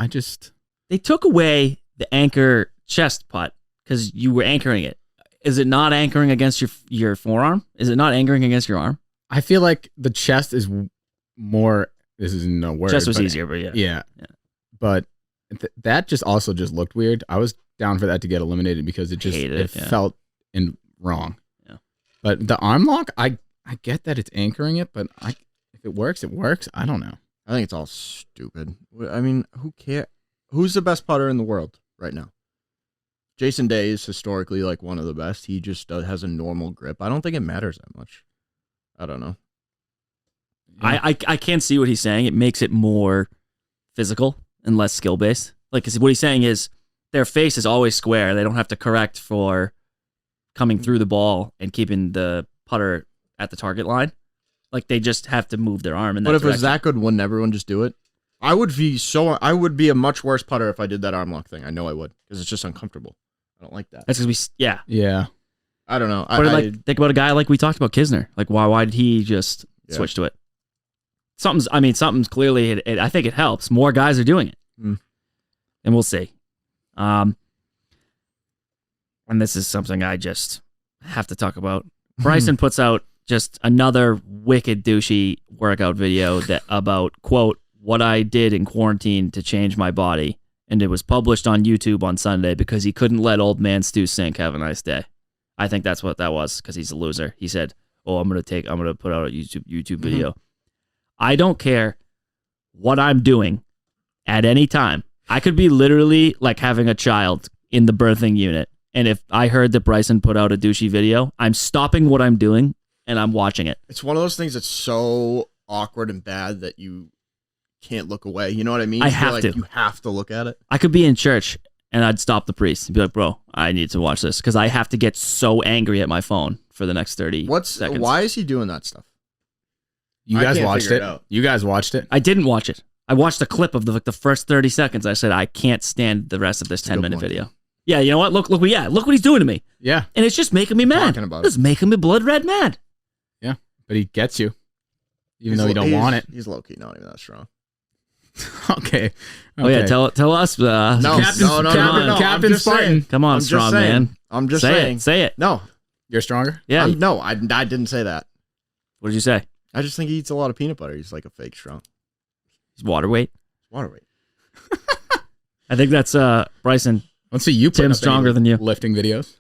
They took away the anchor chest putt because you were anchoring it. Is it not anchoring against your forearm? Is it not anchoring against your arm? I feel like the chest is more. This is no word. Chest was easier, but yeah. Yeah. But that just also just looked weird. I was down for that to get eliminated because it felt wrong. Yeah. But the arm lock, I get that it's anchoring it, but if it works, it works. I don't know. I think it's all stupid. I mean, who cares? Who's the best putter in the world right now? Jason Day is historically like one of the best. He just has a normal grip. I don't think it matters that much. I don't know. Yeah. I can't see what he's saying. It makes it more physical and less skill based. Like, 'cause what he's saying is their face is always square. They don't have to correct for coming through the ball and keeping the putter at the target line. Like, they just have to move their arm in that direction. But if it was that good, wouldn't everyone just do it? I would be a much worse putter if I did that arm lock thing. I know I would, because it's just uncomfortable. I don't like that. That's because yeah. I don't know. But think about a guy like we talked about, Kisner. Like, why did he just switch to it? Something's clearly. I think it helps. More guys are doing it, and we'll see. And this is something I just have to talk about. Bryson puts out just another wicked douchey workout video about, quote, what I did in quarantine to change my body. And it was published on YouTube on Sunday because he couldn't let old man Stu Sink have a nice day. I think that's what that was, because he's a loser. He said, I'm gonna put out a YouTube video. I don't care what I'm doing at any time. I could be literally like having a child in the birthing unit. And if I heard that Bryson put out a douchey video, I'm stopping what I'm doing and I'm watching it. It's one of those things that's so awkward and bad that you can't look away. You know what I mean? I have to. You have to look at it. I could be in church and I'd stop the priest and be like, bro, I need to watch this, because I have to get so angry at my phone for the next 30 seconds. Why is he doing that stuff? You guys watched it? You guys watched it? I didn't watch it. I watched a clip of the first 30 seconds. I said, I can't stand the rest of this 10-minute video. Yeah, you know what? Look what he's doing to me. Yeah. And it's just making me mad. It's making me blood red mad. Yeah, but he gets you, even though you don't want it. He's low-key not even that strong. Okay. Oh yeah, tell us. No, Captain Spartan. Come on, strong man. I'm just saying. Say it. No, you're stronger. Yeah. No, I didn't say that. What did you say? I just think he eats a lot of peanut butter. He's like a fake strong. He's water weight. Water weight. I think that's Bryson. Let's see you. Tim's stronger than you. Lifting videos.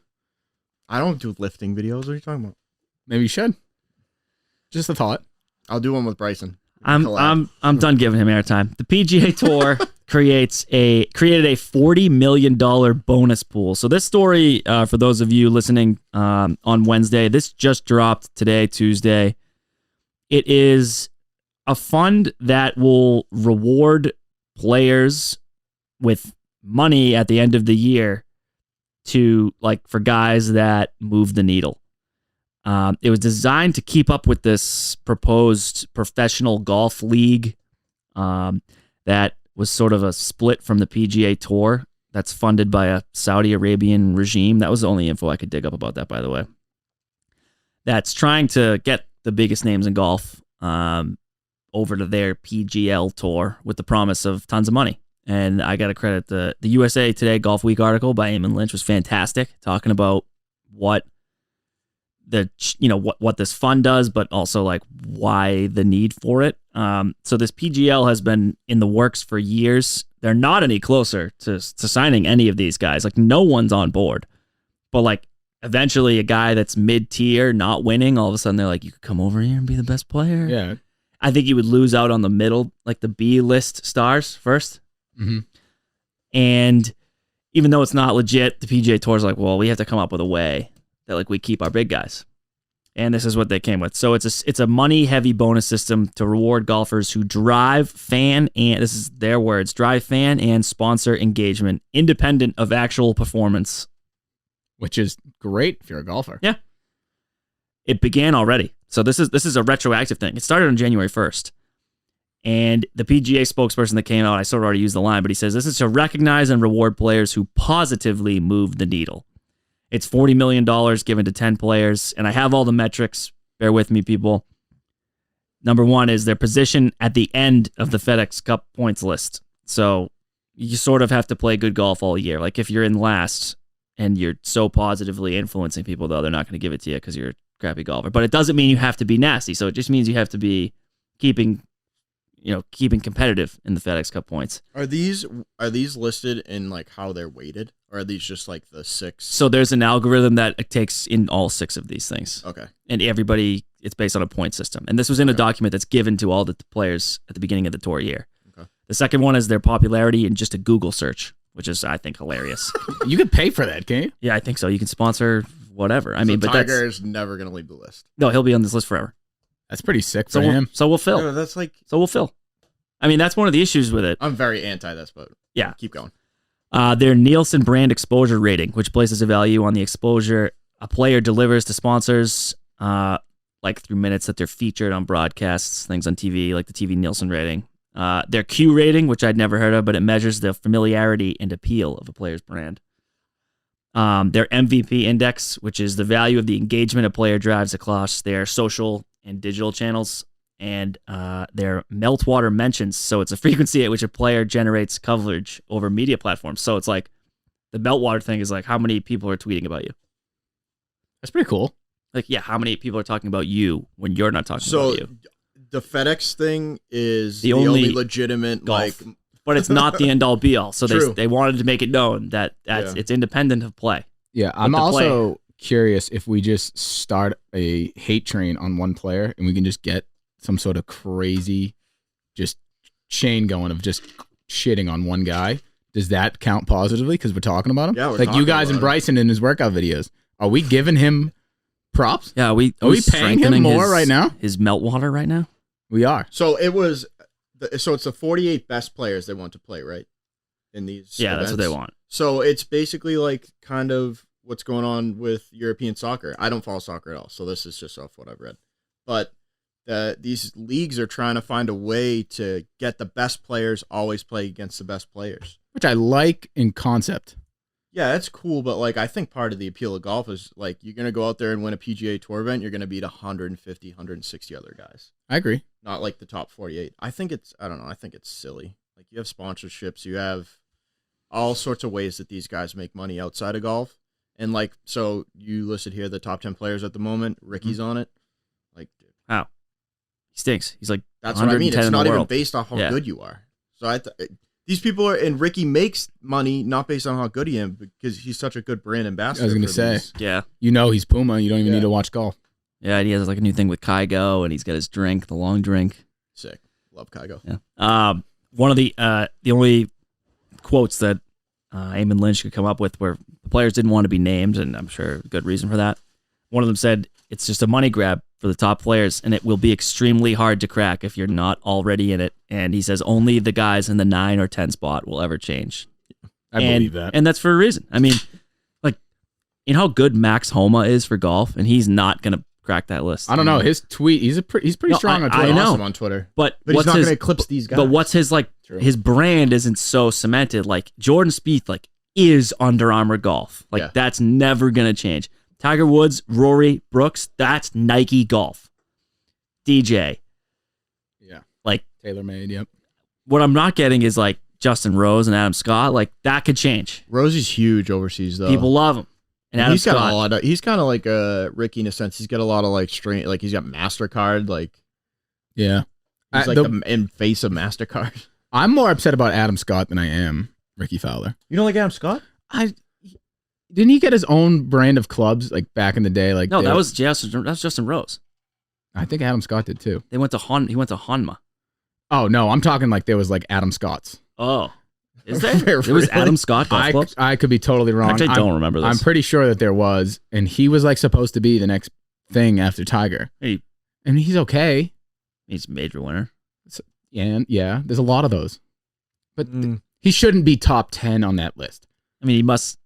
I don't do lifting videos. What are you talking about? Maybe you should. Just a thought. I'll do one with Bryson. I'm done giving him airtime. The PGA Tour created a $40 million bonus pool. So this story, for those of you listening on Wednesday, this just dropped today, Tuesday. It is a fund that will reward players with money at the end of the year for guys that move the needle. It was designed to keep up with this proposed professional golf league that was sort of a split from the PGA Tour that's funded by a Saudi Arabian regime. That was the only info I could dig up about that, by the way. That's trying to get the biggest names in golf over to their PGL Tour with the promise of tons of money. And I got to credit the USA Today Golf Week article by Eamon Lynch was fantastic, talking about what what this fund does, but also like why the need for it. So this PGL has been in the works for years. They're not any closer to signing any of these guys. Like, no one's on board. But like, eventually a guy that's mid-tier, not winning, all of a sudden they're like, you could come over here and be the best player. Yeah. I think you would lose out on the middle, like the B-list stars first. Mm-hmm. And even though it's not legit, the PGA Tour is like, well, we have to come up with a way that like we keep our big guys. And this is what they came with. So it's a money-heavy bonus system to reward golfers who drive fan and, this is their words, drive fan and sponsor engagement independent of actual performance. Which is great if you're a golfer. Yeah. It began already. So this is a retroactive thing. It started on January 1st. And the PGA spokesperson that came out, I sort of already used the line, but he says this is to recognize and reward players who positively move the needle. It's $40 million given to 10 players, and I have all the metrics. Bear with me, people. Number one is their position at the end of the FedEx Cup points list. So you sort of have to play good golf all year. Like if you're in last and you're so positively influencing people, though, they're not going to give it to you because you're a crappy golfer. But it doesn't mean you have to be nasty. So it just means you have to be keeping competitive in the FedEx Cup points. Are these listed in like how they're weighted, or are these just like the 6? So there's an algorithm that takes in all 6 of these things. Okay. And everybody, it's based on a point system. And this was in a document that's given to all the players at the beginning of the tour year. Okay. The second one is their popularity in just a Google search, which is, I think, hilarious. You could pay for that, can't you? Yeah, I think so. You can sponsor whatever. I mean, but Tiger is never going to leave the list. No, he'll be on this list forever. That's pretty sick for him. So will Phil. No, that's like. So will Phil. I mean, that's one of the issues with it. I'm very anti this, but yeah, keep going. Their Nielsen brand exposure rating, which places a value on the exposure a player delivers to sponsors, like through minutes that they're featured on broadcasts, things on TV, like the TV Nielsen rating. Their Q rating, which I'd never heard of, but it measures the familiarity and appeal of a player's brand. Their MVP index, which is the value of the engagement a player drives across their social and digital channels. And their meltwater mentions. So it's a frequency at which a player generates coverage over media platforms. So it's like the meltwater thing is like how many people are tweeting about you. That's pretty cool. Like, yeah, how many people are talking about you when you're not talking about you? So the FedEx thing is The the only only legitimate golf. But it's not the end all be all. So True. they wanted to make it known that it's independent of play. Yeah, I'm the also curious if we just start a hate train on one player and we can just get some sort of crazy just chain going of just shitting on one guy. Does that count positively because we're talking about him? Yeah, we're like you talking guys and about Bryson in his workout videos. Are we giving him props? Yeah, are we paying him strengthening more right now? His meltwater right now? We are. So it was. So it's the 48 best players they want to play, right? In these. Yeah, that's what they events. want. So it's basically like kind of what's going on with European soccer. I don't follow soccer at all, so this is just off what I've read. But these leagues are trying to find a way to get the best players always play against the best players. Which I like in concept. Yeah, that's cool, but like I think part of the appeal of golf is like you're going to go out there and win a PGA Tour event, you're going to beat 150, 160 other guys. I agree. Not like the top 48. I think it's silly. Like you have sponsorships, you have all sorts of ways that these guys make money outside of golf. And like, so you listed here the top 10 players at the moment. Ricky's on it. Like, dude. How? He stinks. He's like That's what I mean. It's not even based off how Yeah. good you are. So these people are, and Ricky makes money not based on how good he is, because he's such a good brand ambassador. I was going to for say, these. Yeah. you know he's Puma. You don't even need to watch golf. Yeah, and he has like a new thing with Kygo, and he's got his drink, the long drink. Sick. Love Kygo. Yeah. One of the only quotes that Eamon Lynch could come up with where the players didn't want to be named, and I'm sure a good reason for that. One of them said, it's just a money grab for the top players, and it will be extremely hard to crack if you're not already in it. And he says only the guys in the 9 or 10 spot will ever change. I believe that. And that's for a reason. I mean, like, you know how good Max Homa is for golf, and he's not going to crack that list. I don't know. His tweet, he's pretty strong on I Twitter. know. Awesome on Twitter. But he's what's not his- going to eclipse these guys. But what's his, like, True. his brand isn't so cemented. Like, Jordan Spieth, like, is Under Armour golf. Like, Yeah. that's never going to change. Tiger Woods, Rory, Brooks, that's Nike golf. DJ. Yeah. Like, TaylorMade, yep. what I'm not getting is, like, Justin Rose and Adam Scott. Like, that could change. Rosie's huge overseas though. People love him. And Adam he's got Scott. a lot of. He's kind of like a Ricky in a sense. He's got a lot of like straight. Like he's got Mastercard. Like Yeah. he's like the in face of Mastercard. I'm more upset about Adam Scott than I am Ricky Fowler. You don't like Adam Scott? Didn't he get his own brand of clubs like back in the day? Like No, that was Justin Rose. I think Adam Scott did too. He went to Honma. Oh no, I'm talking like there was like Adam Scott's. Oh. Is there? It was Really? Adam Scott golf clubs? I could be totally wrong. Actually, I don't remember this. I'm pretty sure that there was, and he was like supposed to be the next thing after Tiger. Hey. And he's okay. He's a major winner. And yeah, there's a lot of those. But he shouldn't be top 10 on that list. I mean, he must,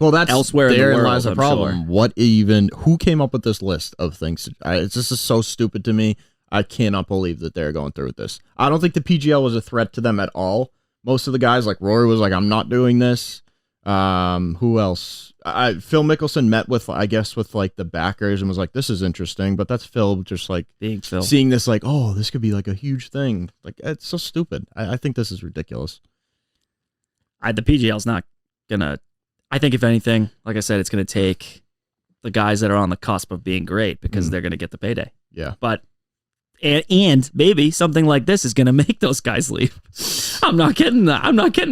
Well, that's elsewhere in the therein world, lies the I'm problem. sure. Who came up with this list of things? This is so stupid to me. I cannot believe that they're going through with this. I don't think the PGL was a threat to them at all. Most of the guys, like Rory, was like, I'm not doing this. Who else? Phil Mickelson met with the backers and was like, this is interesting. But that's Phil just like Being Phil. seeing this like, oh, this could be like a huge thing. Like, it's so stupid. I think this is ridiculous. The PGL's not going to, I think if anything, like I said, it's going to take the guys that are on the cusp of being great because they're going to get the payday. Yeah. But and maybe something like this is going to make those guys leave. I'm not getting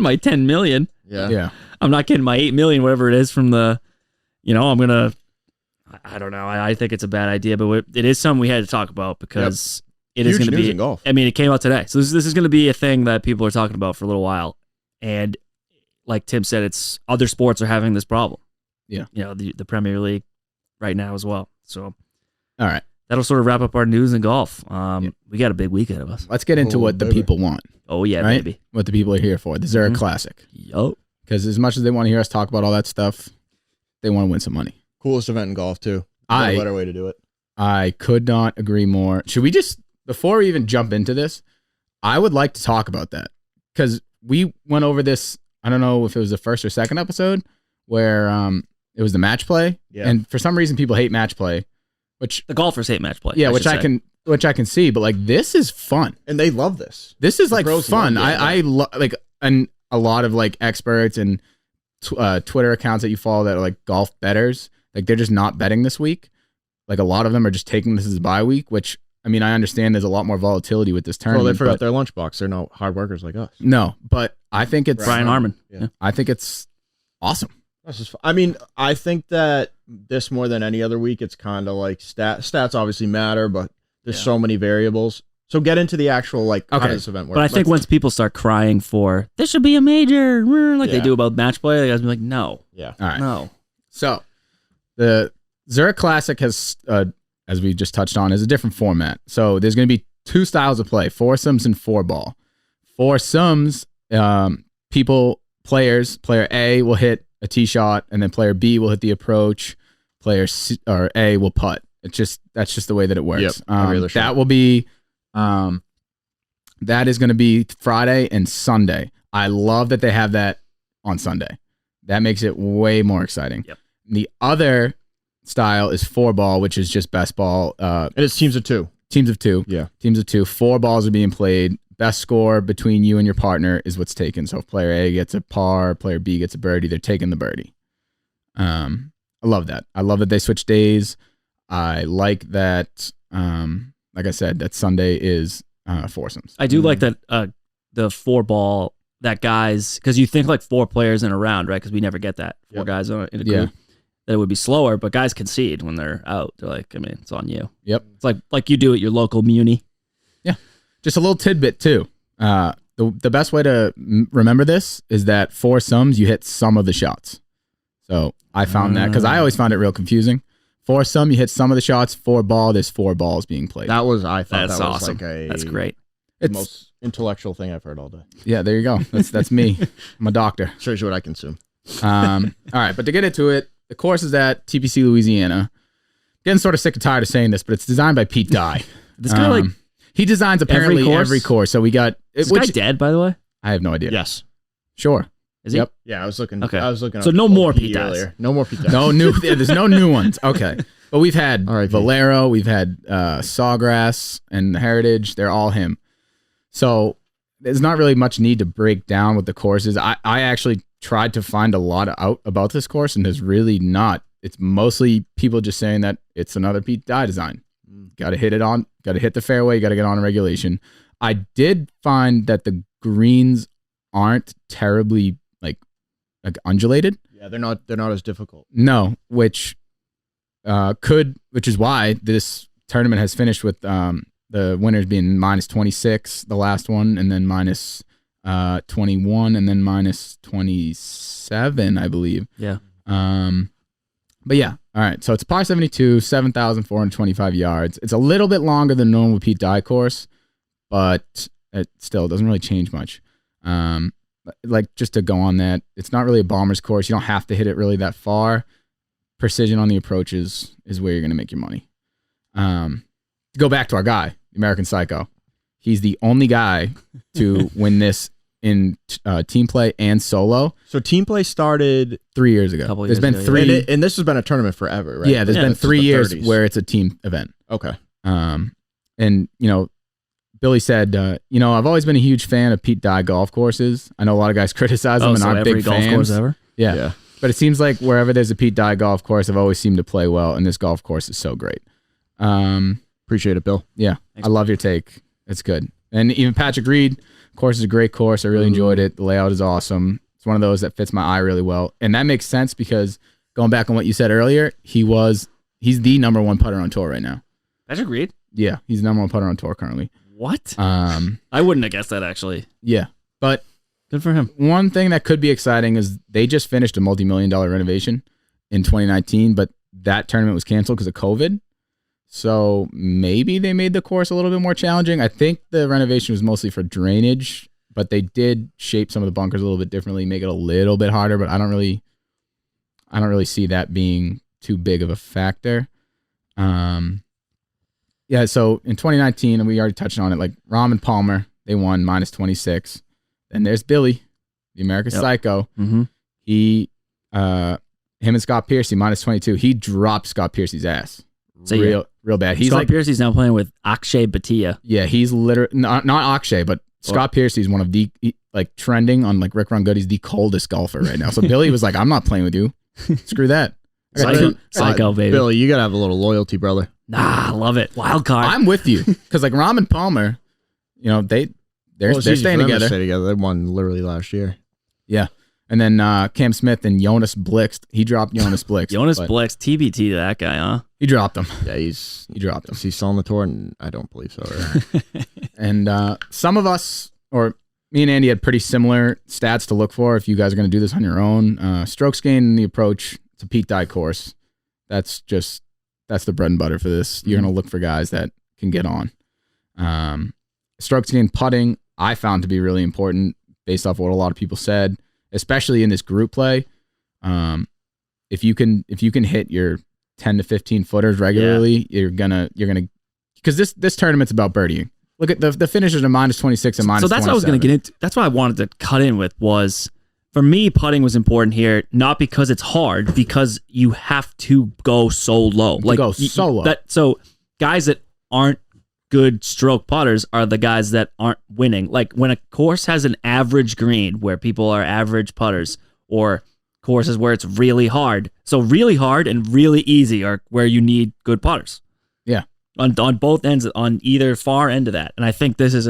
my 10 million. Yeah. I'm not getting my 8 million, whatever it is from the, I'm going to, I don't know. I think it's a bad idea, but it is something we had to talk about because it is going to be, in golf. I mean, it came out today. So this is going to be a thing that people are talking about for a little while. And like Tim said, it's other sports are having this problem. Yeah. The Premier League right now as well. So, all right. That'll sort of wrap up our news in golf. We got a big week ahead of us. Let's get into what the people want. Oh, yeah, right? baby. What the people are here for. The Zurich Classic. Yup. Because as much as they want to hear us talk about all that stuff, they want to win some money. Coolest event in golf, too. A better way to do it. I could not agree more. Should we just, before we even jump into this, I would like to talk about that. Because we went over this, I don't know if it was the first or second episode, where it was the match play. Yeah. And for some reason, people hate match play. Which the golfers hate match play. Yeah, which I can see, but like this is fun. And they love this. This is like fun. I like and a lot of like experts and Twitter accounts that you follow that are like golf bettors, like they're just not betting this week. Like a lot of them are just taking this as a bye week, which I mean I understand there's a lot more volatility with this tournament. Well, they forgot their lunchbox. They're no hard workers like us. No, but I think it's Brian Harmon. Yeah. I think it's awesome. That's just, I mean, I think that this more than any other week, it's kind of like stats obviously matter, but there's so many variables. So get into the actual how does this event work? But I think once people start crying for this should be a major, like they do about match play, the guys be like, no. Yeah. All right. No. So the Zurich Classic has, as we just touched on, is a different format. So there's going to be two styles of play: foursomes and four ball. Foursomes, player A will hit a tee shot, and then player B will hit the approach. Player C, or A will putt. That's just the way that it works. Yep, that will be, that is going to be Friday and Sunday. I love that they have that on Sunday. That makes it way more exciting. Yep. The other style is four ball, which is just best ball. And it's teams of two. Teams of two. Yeah. Teams of two. Four balls are being played. Best score between you and your partner is what's taken. So if player A gets a par, player B gets a birdie, they're taking the birdie. I love that. I love that they switch days. I like that, like I said, that Sunday is foursomes. I do like that the four ball, that guys, because you think like four players in a round, right? Because we never get that. Four guys in a group. Yeah. That it would be slower, but guys concede when they're out. They're like, I mean, it's on you. Yep. It's like you do at your local muni. Yeah. Just a little tidbit too. The best way to remember this is that foursomes, you hit some of the shots. So I found that because I always found it real confusing. Foursome, you hit some of the shots. Four ball, there's four balls being played. I thought That's that was awesome. that's great. The most intellectual thing I've heard all day. Yeah, there you go. That's me. I'm a doctor. Shows you what I consume. All right, but to get into it, the course is at TPC Louisiana. Getting sort of sick and tired of saying this, but it's designed by Pete Dye. This guy he designs apparently every course. So we got is this guy dead, by the way? I have no idea. Yes. Sure. Is he? Yep. Yeah, I was looking. Okay. I was looking. So up no more OP Pete Dyes. earlier. No more Pete Dyes. No new. There's no new ones. Okay, but we've had R.I.P. Valero, we've had Sawgrass and Heritage. They're all him. So there's not really much need to break down what the course is. I actually tried to find a lot out about this course, and there's really not. It's mostly people just saying that it's another Pete Dye design. Got to hit it on. Got to hit the fairway. Got to get on a regulation. I did find that the greens aren't terribly like undulated. Yeah, they're not as difficult. No, which is why this tournament has finished with the winners being minus 26, the last one, and then minus 21, and then minus 27, I believe. Yeah. But yeah, All right. So it's par 72, 7,425 yards. It's a little bit longer than normal Pete Dye course, but it still doesn't really change much. Like just to go on that, it's not really a bomber's course. You don't have to hit it really that far. Precision on the approaches is where you're going to make your money. Go back to our guy, the American Psycho. He's the only guy to win this in team play and solo. So team play started 3 years ago. Couple There's years been ago, three, and this has been a tournament forever, right? yeah. There's been Since 3 the years 30s. where it's a team event. Okay. And you know, Billy said, I've always been a huge fan of Pete Dye golf courses. I know a lot of guys criticize them and so aren't every big golf fans. course ever. Yeah. But it seems like wherever there's a Pete Dye golf course, I've always seemed to play well, and this golf course is so great. Appreciate it, Bill. Yeah, Thanks. I love your take. It's good. And even Patrick Reed, course is a great course. I really enjoyed it. The layout is awesome. It's one of those that fits my eye really well. And that makes sense because going back on what you said earlier, he's the number one putter on tour right now. Patrick Reed? Yeah, he's the number one putter on tour currently. What? I wouldn't have guessed that, actually. Yeah. But Good for him. one thing that could be exciting is they just finished a multi-million-dollar renovation in 2019, but that tournament was canceled because of COVID. So maybe they made the course a little bit more challenging. I think the renovation was mostly for drainage, but they did shape some of the bunkers a little bit differently, make it a little bit harder, but I don't really see that being too big of a factor. Yeah, so in 2019, and we already touched on it, like Rahm and Palmer, they won -26. Then there's Billy, the American Psycho. Mm-hmm. Him and Scott Piercy, -22. He dropped Scott Piercy's ass. So Real bad. He's Scott like, Piercy's now playing with Akshay Bhatia. yeah, he's literally not Akshay, but Scott Piercy's one of the like trending on like Rick Run Good. He's the coldest golfer right now. So Billy was like, I'm not playing with you. Screw that. Psycho, baby. Billy, you gotta have a little loyalty, brother. Nah, I love it. Wild card. I'm with you because like Rahm and Palmer, they're Well, it's easy staying for them to together. stay together. They won literally last year. Yeah. And then Cam Smith and Jonas Blixt. He dropped Jonas Blixt. Jonas but Blex, TBT to that guy, huh? He dropped him. Yeah, He dropped him. is he still on the tour? And I don't believe so. Right? And some of us, or me and Andy, had pretty similar stats to look for if you guys are going to do this on your own. Strokes gained in the approach to Pete Dye course. That's the bread and butter for this. You're going to look for guys that can get on. Strokes gained putting, I found to be really important based off what a lot of people said, especially in this group play. If you can hit your 10 to 15 footers regularly, you're gonna because this tournament's about birdieing. Look at the finishers are -26 and -27. So that's what I was going to get into. That's what I wanted to cut in with was, for me, putting was important here, not because it's hard, because you have to go so low. So guys that aren't good stroke putters are the guys that aren't winning. Like when a course has an average green where people are average putters, or courses where it's really hard. So really hard and really easy are where you need good putters. Yeah. On both ends, on either far end of that. And I think this is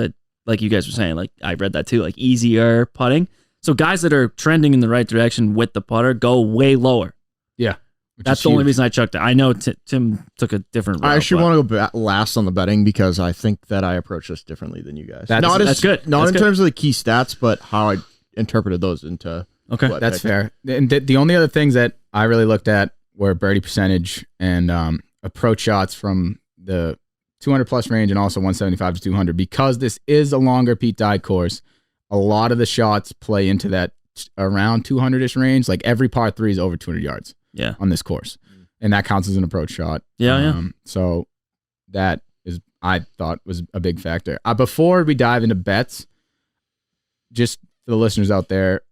like you guys were saying, like I read that too, like easier putting. So guys that are trending in the right direction with the putter go way lower. Yeah. That's the only reason I chucked it. I know Tim took a different route. I actually want to go last on the betting because I think that I approach this differently than you guys. That's good. Not That's in good. terms of the key stats, but how I interpreted those into. Okay. what That's I picked. fair. And the only other things that I really looked at were birdie percentage and approach shots from the 200 plus range and also 175 to 200. Because this is a longer Pete Dye course, a lot of the shots play into that around 200-ish range. Like every par 3 is over 200 yards on this course. And that counts as an approach shot. Yeah. So that is, I thought, was a big factor. Before we dive into bets, just for the listeners out there,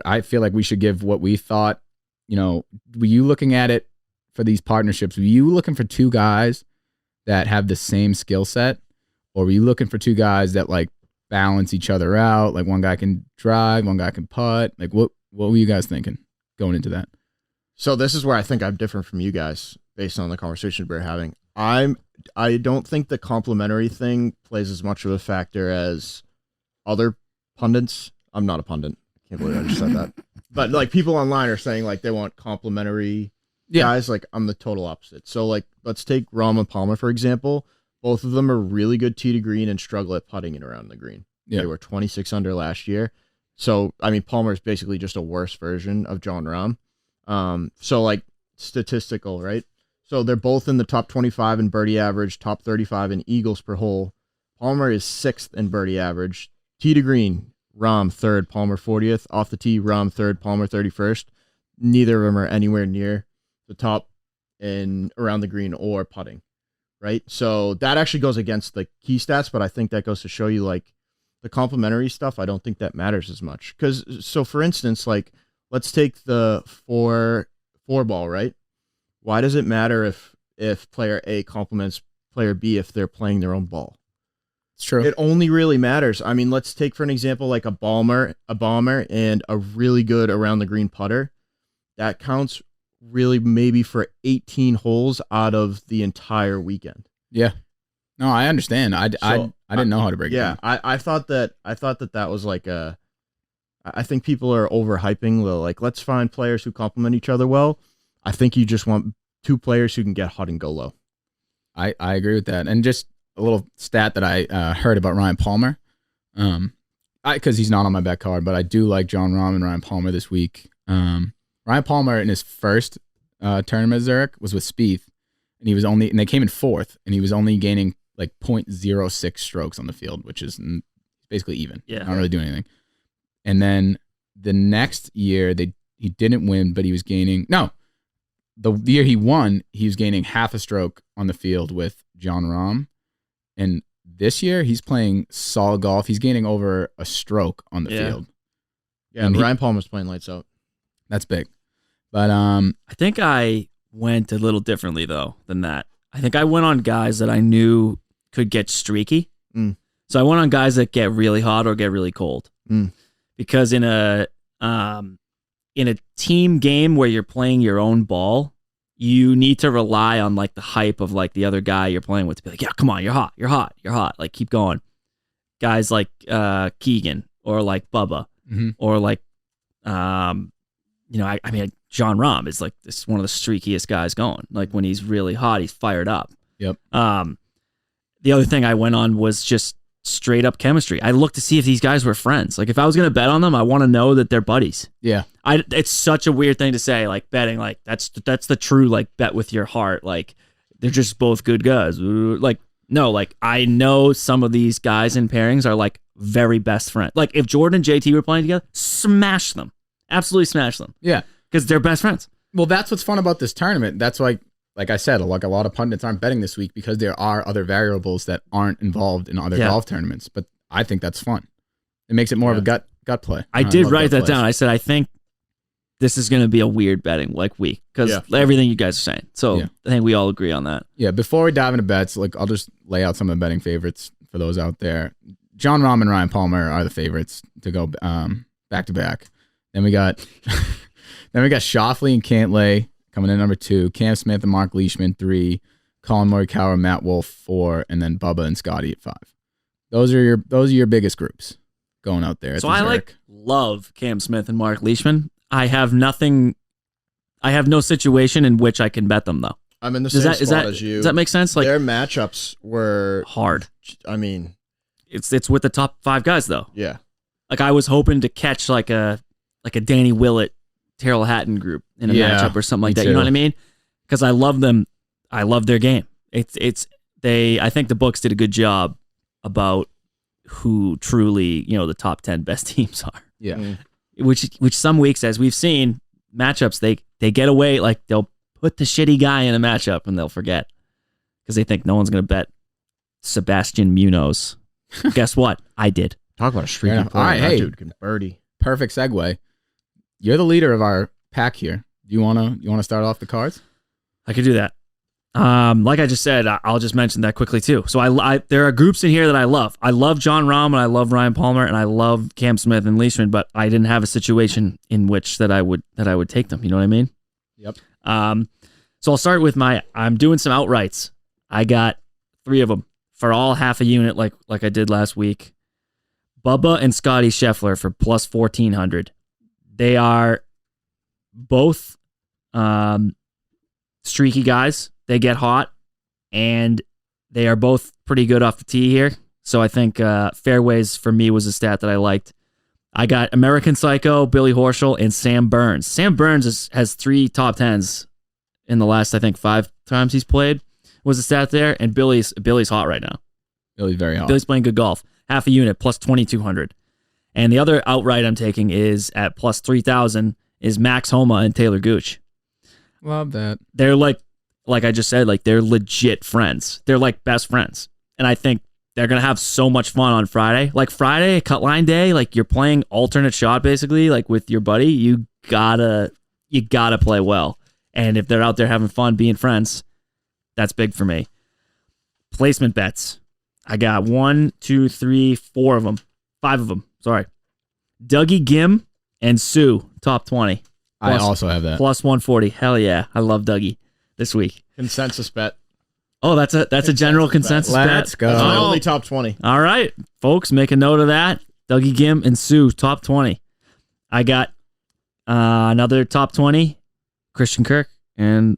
I feel like we should give what we thought. Were you looking at it for these partnerships? Were you looking for two guys that have the same skill set, or were you looking for two guys that like balance each other out? Like one guy can drive, one guy can putt. Like what were you guys thinking going into that? So this is where I think I'm different from you guys based on the conversation we're having. I don't think the complimentary thing plays as much of a factor as other pundits. I'm not a pundit. I can't believe I just said that. But like people online are saying like they want complimentary guys. Like I'm the total opposite. So like let's take Rahm and Palmer for example. Both of them are really good tee to green and struggle at putting it around the green. Yeah. They were 26 under last year. So I mean Palmer is basically just a worse version of John Rahm. So like statistical, right? So they're both in the top 25 in birdie average, top 35 in eagles per hole. Palmer is 6th in birdie average. Tee to green, Rahm 3rd, Palmer 40th. Off the tee, Rahm 3rd, Palmer 31st. Neither of them are anywhere near the top in around the green or putting, right? So that actually goes against the key stats, but I think that goes to show you like the complimentary stuff. I don't think that matters as much. So for instance, like let's take the four ball, right? Why does it matter if player A compliments player B if they're playing their own ball? It's true. It only really matters. I mean, let's take for an example like a bomber and a really good around the green putter. That counts really maybe for 18 holes out of the entire weekend. Yeah. No, I understand. I didn't know how to break it down. I thought that was like I think people are overhyping the like let's find players who complement each other well. I think you just want two players who can get hot and go low. I agree with that. And just a little stat that I heard about Ryan Palmer, because he's not on my bet card, but I do like Jon Rahm and Ryan Palmer this week. Ryan Palmer in his first tournament at Zurich was with Spieth, and they came in 4th, and he was only gaining like 0.06 strokes on the field, which is basically even. Yeah, not really doing anything. And then the next year he didn't win, but he was gaining the year he won, he was gaining half a stroke on the field with Jon Rahm. And this year, he's playing solid golf. He's gaining over a stroke on the field. Yeah, and Ryan Palmer's playing lights out. That's big. But I think I went a little differently, though, than that. I think I went on guys that I knew could get streaky. So I went on guys that get really hot or get really cold. Because in a team game where you're playing your own ball, you need to rely on like the hype of like the other guy you're playing with to be like, yeah, come on, you're hot. Like keep going. Guys like Keegan or like Bubba or like I mean Jon Rahm is like this one of the streakiest guys going. Like when he's really hot, he's fired up. Yep. The other thing I went on was just straight up chemistry. I looked to see if these guys were friends. Like if I was going to bet on them, I want to know that they're buddies. Yeah. It's such a weird thing to say, like betting, like that's the true like bet with your heart. Like they're just both good guys. Like no, like I know some of these guys in pairings are like very best friends. Like if Jordan and JT were playing together, smash them. Absolutely smash them. Yeah. Because they're best friends. Well, that's what's fun about this tournament. That's why, like I said, like a lot of pundits aren't betting this week because there are other variables that aren't involved in other golf tournaments. But I think that's fun. It makes it more of a gut play. I did write that down. I said I think this is going to be a weird betting like week because everything you guys are saying. So I think we all agree on that. Yeah. Before we dive into bets, like I'll just lay out some of the betting favorites for those out there. Jon Rahm and Ryan Palmer are the favorites to go back to back. Then we got Schauffele and Cantlay coming in number 2, Cam Smith and Mark Leishman 3, Colin Morikawa, Matt Wolff 4, and then Bubba and Scotty at 5. Those are your biggest groups going out there. So I love Cam Smith and Mark Leishman. I have no situation in which I can bet them though. I'm in the same spot as you. Does that make sense? Like their matchups were hard. I mean, it's with the top 5 guys though. Yeah. Like I was hoping to catch like a Danny Willett, Terrell Hatton group in a matchup or something like that. You know what I mean? Because I love them. I love their game. I think the books did a good job about who truly, the top 10 best teams are. Yeah. Which some weeks, as we've seen, matchups, they get away, like they'll put the shitty guy in a matchup and they'll forget because they think no one's going to bet Sebastian Munoz. Guess what? I did. Talk about a streaky player. All right, that dude can birdie. Perfect segue. You're the leader of our pack here. Do you wanna start off the cards? I could do that. Like I just said, I'll just mention that quickly too. So there are groups in here that I love. I love Jon Rahm and I love Ryan Palmer and I love Cam Smith and Leishman, but I didn't have a situation in which that I would take them. You know what I mean? Yep. So I'll start with I'm doing some outrights. I got 3 of them for all half a unit, like I did last week. Bubba and Scotty Scheffler for plus 1,400. They are both streaky guys. They get hot, and they are both pretty good off the tee here. So I think fairways for me was a stat that I liked. I got American Psycho, Billy Horschel, and Sam Burns. Sam Burns has 3 top 10s in the last, I think, 5 times he's played was the stat there. And Billy's hot right now. Billy's very hot. Billy's playing good golf. Half a unit, plus 2,200. And the other outright I'm taking is at plus 3,000 is Max Homa and Taylor Gooch. Love that. They're like I just said, like they're legit friends. They're like best friends. And I think they're going to have so much fun on Friday. Like Friday, cut line day, like you're playing alternate shot basically, like with your buddy. You gotta play well. And if they're out there having fun being friends, that's big for me. Placement bets. I got 1, 2, 3, 4 of them. 5 of them. Sorry. Dougie Gim and Sue, top 20. I also have that. Plus 140. Hell yeah. I love Dougie this week. Consensus bet. Oh, that's a general consensus bet. Let's go. That's my only top 20. All right, folks, make a note of that. Dougie Gim and Sue, top 20. I got another top 20. Chris Kirk and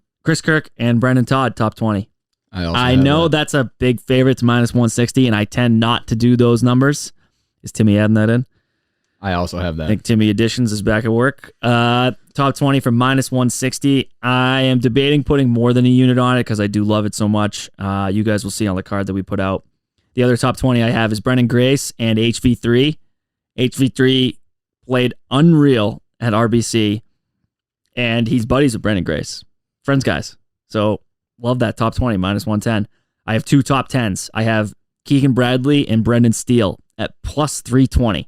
Brendan Todd, top 20. I know that's a big favorite to minus 160, and I tend not to do those numbers. Is Timmy adding that in? I also have that. I think Timmy Additions is back at work. Top 20 for minus 160. I am debating putting more than a unit on it because I do love it so much. You guys will see on the card that we put out. The other top 20 I have is Brendan Grace and HV3. HV3 played unreal at RBC, and he's buddies with Brendan Grace. Friends, guys. So love that top 20, minus 110. I have 2 top 10s. I have Keegan Bradley and Brendan Steele at plus 320.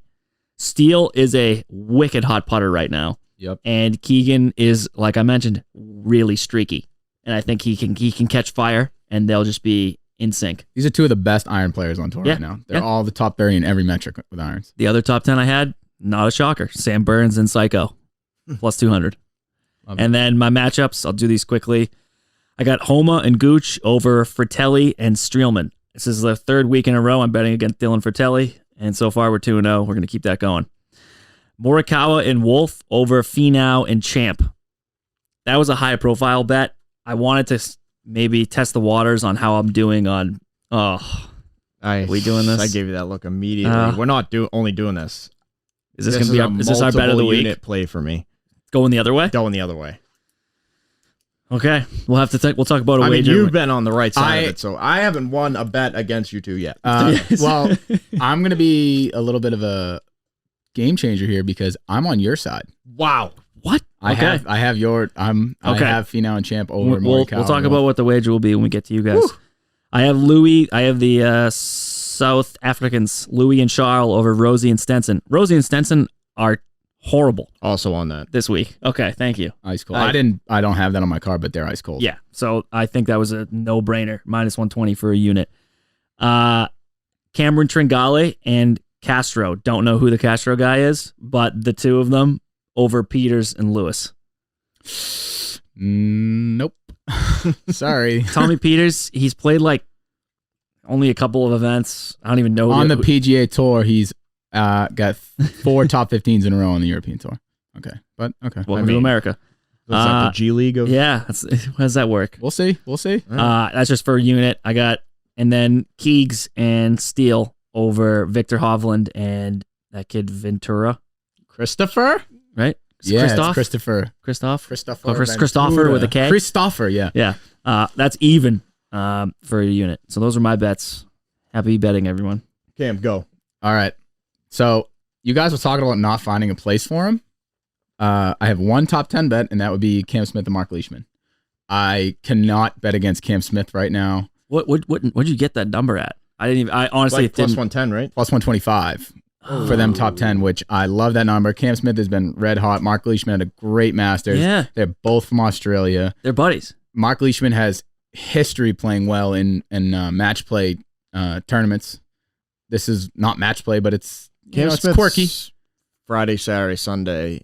Steele is a wicked hot putter right now. Yep. And Keegan is, like I mentioned, really streaky. And I think he can catch fire, and they'll just be in sync. These are 2 of the best iron players on tour right now. They're all the top 30 in every metric with irons. The other top 10 I had, not a shocker. Sam Burns and Psycho, plus 200. And then my matchups, I'll do these quickly. I got Homa and Gooch over Fratelli and Streelman. This is the 3rd week in a row I'm betting against Dylan Fratelli. And so far, we're 2-0. We're going to keep that going. Morikawa and Wolf over Finau and Champ. That was a high-profile bet. I wanted to maybe test the waters on how I'm doing on... are we doing this? I gave you that look immediately. We're not only doing this. Is this going to be is this our bet of the week? Unit play for me. Going the other way? Going the other way. Okay. We'll have to we'll talk about a wager. You've been on the right side of it, so I haven't won a bet against you 2 yet. Well, I'm going to be a little bit of a game changer here because I'm on your side. Wow. What? I have Finau and Champ over Morikawa. We'll talk about what the wager will be when we get to you guys. Woo. I have the South Africans, Louis and Charles over Rosie and Stenson. Rosie and Stenson are horrible. Also on that this week. Okay, thank you. Ice cold. I don't have that on my card, but they're ice cold. Yeah, so I think that was a no-brainer. Minus 120 for a unit. Cameron Tringale and Castro. Don't know who the Castro guy is, but the 2 of them over Peters and Lewis. Nope. Sorry. Tommy Peters, he's played like only a couple of events. I don't even know. On the PGA Tour, he's got 4 top 15s in a row on the European Tour. Okay. Welcome to America. That's like the G League of... Yeah. How does that work? We'll see. That's just for a unit. I got... And then Keegs and Steele over Victor Hovland and that kid Ventura. Christopher? Right? Yeah, Christopher. Christopher Ventura. with a K? Christopher, yeah. Yeah. That's even for a unit. So those are my bets. Happy betting, everyone. Cam, go. All right. So you guys were talking about not finding a place for him. I have 1 top 10 bet, and that would be Cam Smith and Mark Leishman. I cannot bet against Cam Smith right now. What'd you get that number at? I honestly like plus 110, right? Plus 125 for them top 10, which I love that number. Cam Smith has been red hot. Mark Leishman had a great Masters. Yeah. They're both from Australia. They're buddies. Mark Leishman has history playing well in match play tournaments. This is not match play, but it's it's quirky. Friday, Saturday, Sunday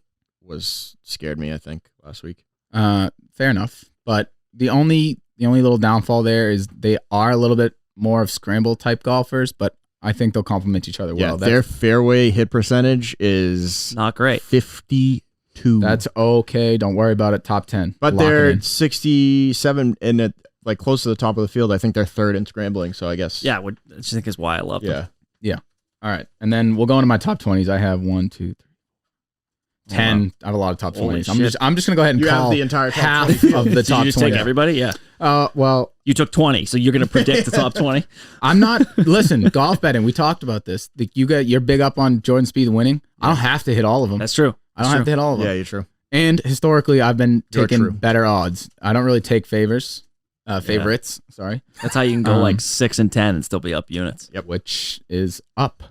scared me, I think, last week. Fair enough. But the only little downfall there is they are a little bit more of scramble type golfers, but I think they'll complement each other well. Yeah, their fairway hit percentage is not great. 52. That's okay. Don't worry about it. Top 10. But they're 67 in it, like close to the top of the field. I think they're 3rd in scrambling, so I guess. Yeah, which I think is why I love them. Yeah. All right. And then we'll go into my top 20s. I have 1, 2, 3. 10. I have a lot of top Holy 20s. shit. I'm just gonna go ahead and You have call the entire top half 20. of the So top you just 20. take everybody? Yeah. Well, You took 20, so you're going to predict the top 20? I'm not. Listen, golf betting. We talked about this. You're big up on Jordan Spieth winning. I don't have to hit all of them. That's true. I don't have to hit all of them. Yeah, you're true. And historically, I've been You're taking true. better odds. I don't really take favorites. Sorry, That's how you can go like 6 and 10 and still be up units. which is up.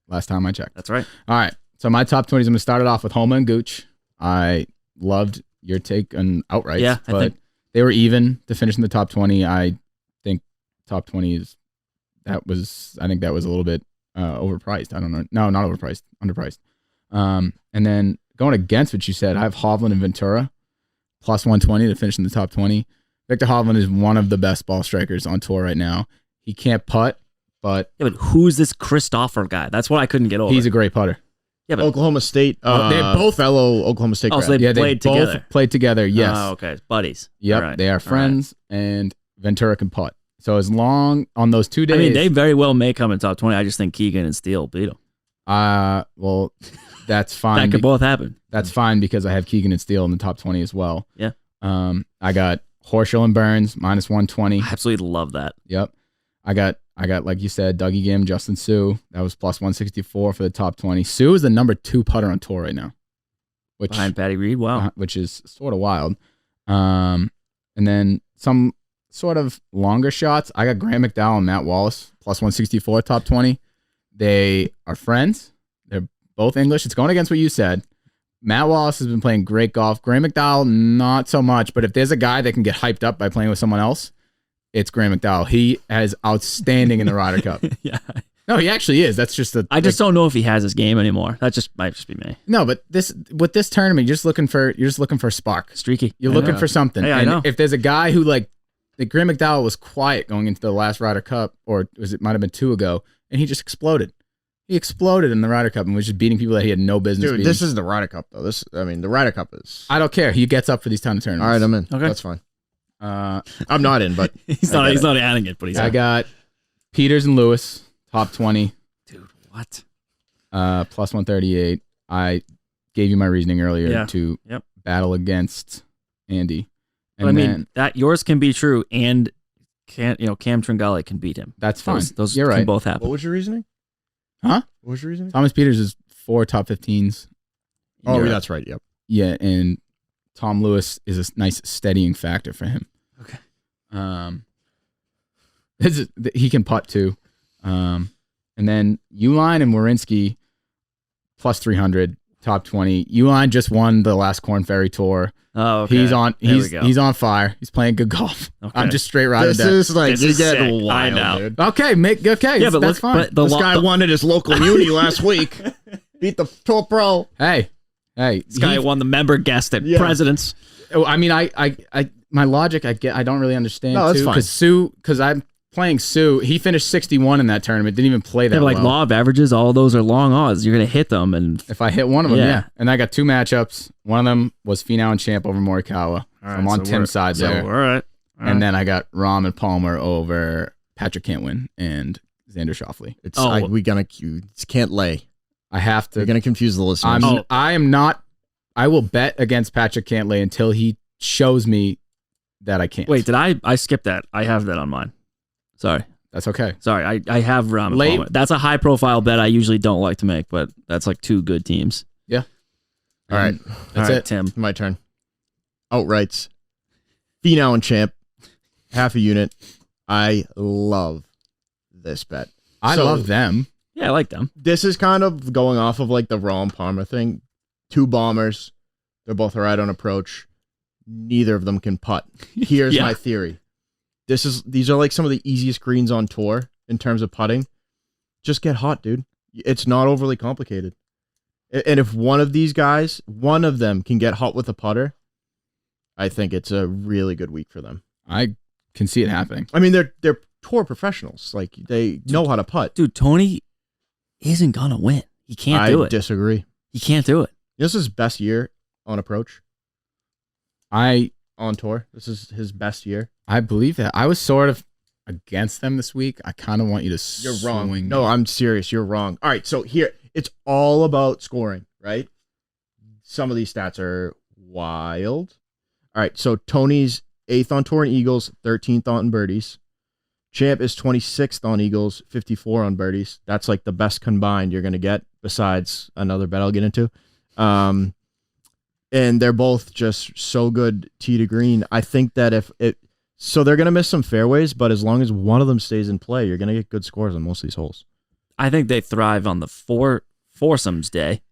Last time I checked. That's right. All right. So my top 20s. I'm gonna start it off with Homa and Gooch. I loved your take on outrights. Yeah, I but think- they were even to finish in the top 20. I think top 20 is I think that was a little bit overpriced. I don't know. No, not overpriced. Underpriced. And then going against what you said, I have Hovland and Ventura plus 120 to finish in the top 20. Victor Hovland is one of the best ball strikers on tour right now. He can't putt, but Yeah, but who's this Christopher guy? That's what I couldn't get over. he's a great putter. Yeah, but Oklahoma State. they're both fellow Oklahoma State. Oh, so grad. they Yeah, played both together. played together. Yes. Oh, okay. Buddies. Yep. All right. They All are right. friends, and Ventura can putt. So as long on those 2 days, I mean, they very well may come in top 20. I just think Keegan and Steele beat them. well, that's fine. That could both happen. That's fine because I have Keegan and Steele in the top 20 as well. Yeah. I got Horschel and Burns minus 120. I absolutely love that. Yep. I got like you said, Dougie Gim, Justin Sue. That was plus 164 for the top 20. Sue is the number 2 putter on tour right now, which Behind Patty Reed. Wow. which is sort of wild. And then some sort of longer shots. I got Graham McDowell and Matt Wallace plus 164 top 20. They are friends. They're both English. It's going against what you said. Matt Wallace has been playing great golf. Graham McDowell, not so much. But if there's a guy that can get hyped up by playing with someone else, it's Graham McDowell. He is outstanding in the Ryder Cup. Yeah. No, he actually is. That's just I just don't know if he has his game anymore. That just might just be me. no. But with this tournament, you're just looking for a spark. Streaky. You're I looking know. for something. Hey, I and know. if there's a guy who like Graham McDowell was quiet going into the last Ryder Cup, or might have been 2 ago, and he just exploded. He exploded in the Ryder Cup and was just beating people that he had no business Dude, beating. this is the Ryder Cup though. The Ryder Cup is. I don't care. He gets up for these kind of tournaments. All right, I'm in. Okay. That's fine. Uh, I'm not in, but He's not adding it, but he's I got Peters and Lewis top 20, dude, what? plus 138. I gave you my reasoning earlier Yeah. to Yep. battle against Andy. But I mean, that yours can be true, and Cam Tringale can beat him. that's fine. Those You're can right. both happen. what was your reasoning? Huh? What was your reasoning? Thomas Peters is 4 top 15s. Oh, You're- that's right. Yep. Yeah, and Tom Lewis is a nice steadying factor for him. Okay. He can putt too. And then Uline and Warinsky plus 300, top 20. Uline just won the last Corn Ferry Tour. Oh, okay. He's on. There we go. He's on fire. He's playing good golf. Okay. I'm just straight riding This that. is like This you're is getting sick. I wild, know. dude. Okay, Yeah, but that's look, fine. but the This guy won at his local muni last week. Beat the Tour Pro. Hey, this guy won the member guest at Yeah. Presidents. I mean, my logic, I don't really understand. No, that's fine. Because I'm playing Sue. He finished 61 in that tournament. Didn't even play that They're like well. law of averages. All those are long odds. You're gonna hit them, and If I hit one of them, Yeah. yeah. And I got 2 matchups. One of them was Finau and Champ over Morikawa. So I'm on Tim's side there. all right. And then I got Rahm and Palmer over Patrick Cantwin and Xander Schauffele. It's Oh. you can't lay. I have You're to. gonna confuse the listeners. I am not. I will bet against Patrick Cantlay until he shows me that I can't. Wait, did I skip that? I have that on mine. Sorry. That's okay. Sorry, I have Rahm and Late- Palmer. That's a high profile bet I usually don't like to make, but that's like 2 good teams. All right, That's All right, it. Tim. my turn. Outrights. Finau and Champ, half a unit. I love this bet. I So- love them. Yeah, I like them. This is kind of going off of like the Rahm Palmer thing. 2 bombers. They're both all right on approach. Neither of them can putt. Here's Yeah. my theory. These are like some of the easiest greens on tour in terms of putting. Just get hot, dude. It's not overly complicated. And if one of these guys, one of them can get hot with a putter, I think it's a really good week for them. I can see it happening. I mean, they're tour professionals. Like they know how to putt. Dude, Tony isn't gonna win. He can't do I it. disagree. He can't do it. This is his best year on approach I on tour. This is his best year. believe that. I was sort of against them this week. I kind of want you to You're wrong. swing. No, I'm serious. You're wrong. All right, so here it's all about scoring, right? some of these stats are wild. All right, so Tony's 8th on tour in Eagles, 13th on birdies. Champ is 26th on Eagles, 54 on birdies. That's like the best combined you're going to get besides another bet I'll get into. And they're both just so good tee to green. I think that so they're going to miss some fairways, but as long as one of them stays in play, you're going to get good scores on most of these holes. I think they thrive on the foursomes day.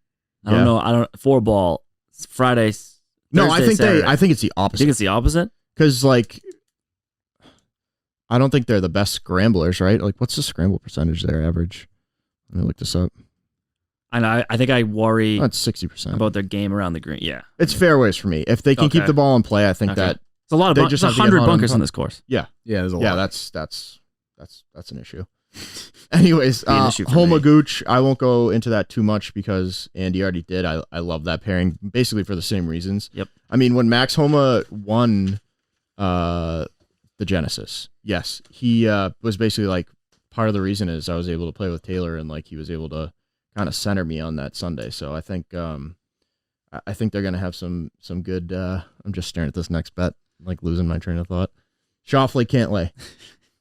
I don't know. 4-ball Fridays. No, Thursday, I think it's the opposite. You think it's the opposite? Because like, I don't think they're the best scramblers, right? Like, what's the scramble percentage there average? Let me look this up. And I think I worry That's 60% about their game around the green. Yeah, it's fairways for me. If they can keep the ball in play, I think that it's a lot of they bunkers. just have to get 100 hot on bunkers the on this course. Yeah, there's a lot. yeah. That's an issue. Anyways, Be an issue for Homa me. Gooch. I won't go into that too much because Andy already did. I love that pairing basically for the same reasons. Yep. I mean, when Max Homa won the Genesis, yes, he was basically like part of the reason is I was able to play with Taylor and like he was able to kind of center me on that Sunday. So I think they're gonna have some good. I'm just staring at this next bet, like losing my train of thought. Schauffele can't lay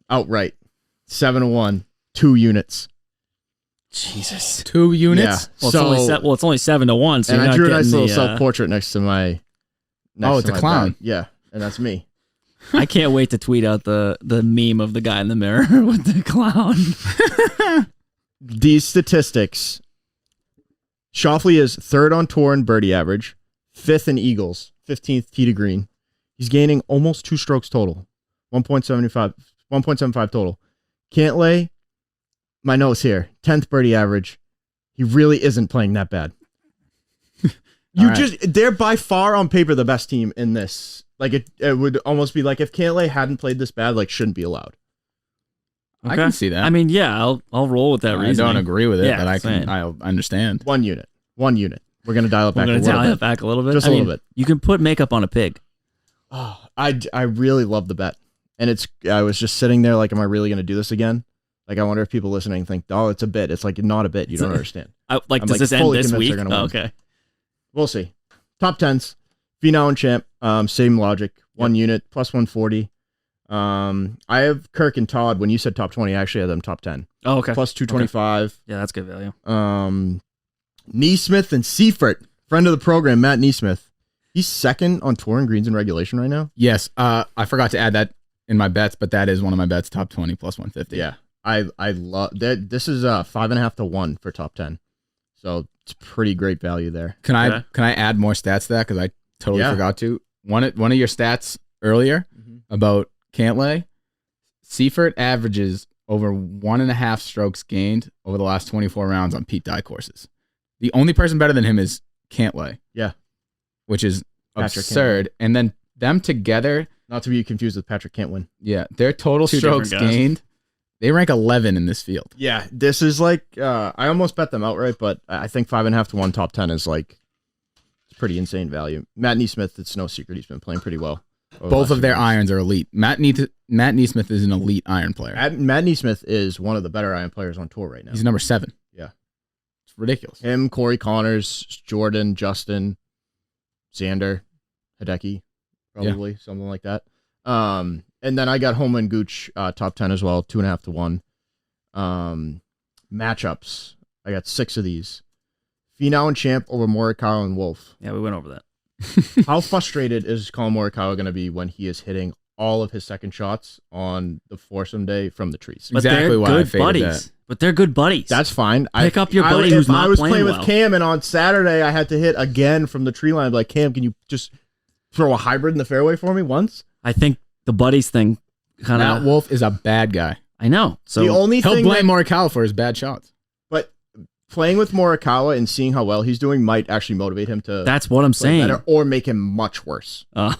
outright 7-1, 2 units. Jesus. 2 units. Yeah. Well, it's only 7-1. So and you're I drew a not nice getting little the, self portrait next to my. It's a clown. bed. Yeah, and that's me. I can't wait to tweet out the meme of the guy in the mirror with the clown. These statistics. Schauffele is 3rd on tour in birdie average, 5th in Eagles, 15th tee to green. He's gaining almost 2 strokes total, 1.75 total. Cantlay, my notes here, 10th birdie average. He really isn't playing that bad. They're by far on paper the best team in this. Like it would almost be like if Cantlay hadn't played this bad, like shouldn't be allowed. I can see that. I mean, yeah, I'll roll with that I reasoning. don't agree with it, Yeah, but same. I understand. 1 unit. We're gonna dial it back. We're going to dial it back a little bit. Just a little bit. You can put makeup on a pig. Oh, I really love the bet, and I was just sitting there like, am I really gonna do this again? Like, I wonder if people listening think, oh, it's a bit. It's like not a bit. You don't understand. Does like, this end fully this convinced week? they're gonna win. Okay. We'll see. Top 10s. Finau and Champ. Same logic. 1 unit plus 140. I have Kirk and Todd. When you said top 20, I actually had them top 10. Oh, okay. Plus 225. Okay. Yeah, that's good value. Neesmith and Seifert. Friend of the program, Matt Neesmith. He's 2nd on tour in greens in regulation right now. Yes. I forgot to add that in my bets, but that is one of my bets. Top 20 plus 150. Yeah. I love that. This is 5.5 to 1 for top 10. So it's pretty great value there. Can I add more stats to that? Because I totally forgot to. One of your stats earlier about Cantlay, Seifert averages over 1.5 strokes gained over the last 24 rounds on Pete Dye courses. The only person better than him is Cantlay. Yeah. Which is Patrick absurd. And then them together. Not to be confused with Patrick Cantwin. Yeah. Their total Two strokes different guys. gained, they rank 11 in this field. Yeah. This is like, I almost bet them outright, but I think 5.5 to 1 top 10 is like, it's pretty insane value. Matt Neesmith, it's no secret. He's been playing pretty well. Both of their irons are elite. Matt Neesmith is an elite iron player. Matt Neesmith is one of the better iron players on tour right now. He's number 7. Yeah. It's ridiculous. Him, Corey Connors, Jordan, Justin, Xander, Hideki, probably something like that. And then I got Homa and Gooch top 10 as well, 2.5 to 1. Matchups. I got 6 of these. Finau and Champ over Morikawa and Wolf. Yeah, we went over that. How frustrated is Colin Morikawa going to be when he is hitting all of his second shots on the foursome day from the trees? But Exactly they're why I good faded buddies. that. But they're good buddies. That's fine. Pick up your buddy who's not I was playing playing well. with Cam, and on Saturday I had to hit again from the tree line. I'm like, Cam, can you just throw a hybrid in the fairway for me once? I think the buddies thing kind Matt of. Wolf is a bad guy. I know. So The only He'll thing blame that, Morikawa for his bad shots. but playing with Morikawa and seeing how well he's doing might actually motivate him to that's what I'm play saying. better or make him much worse. So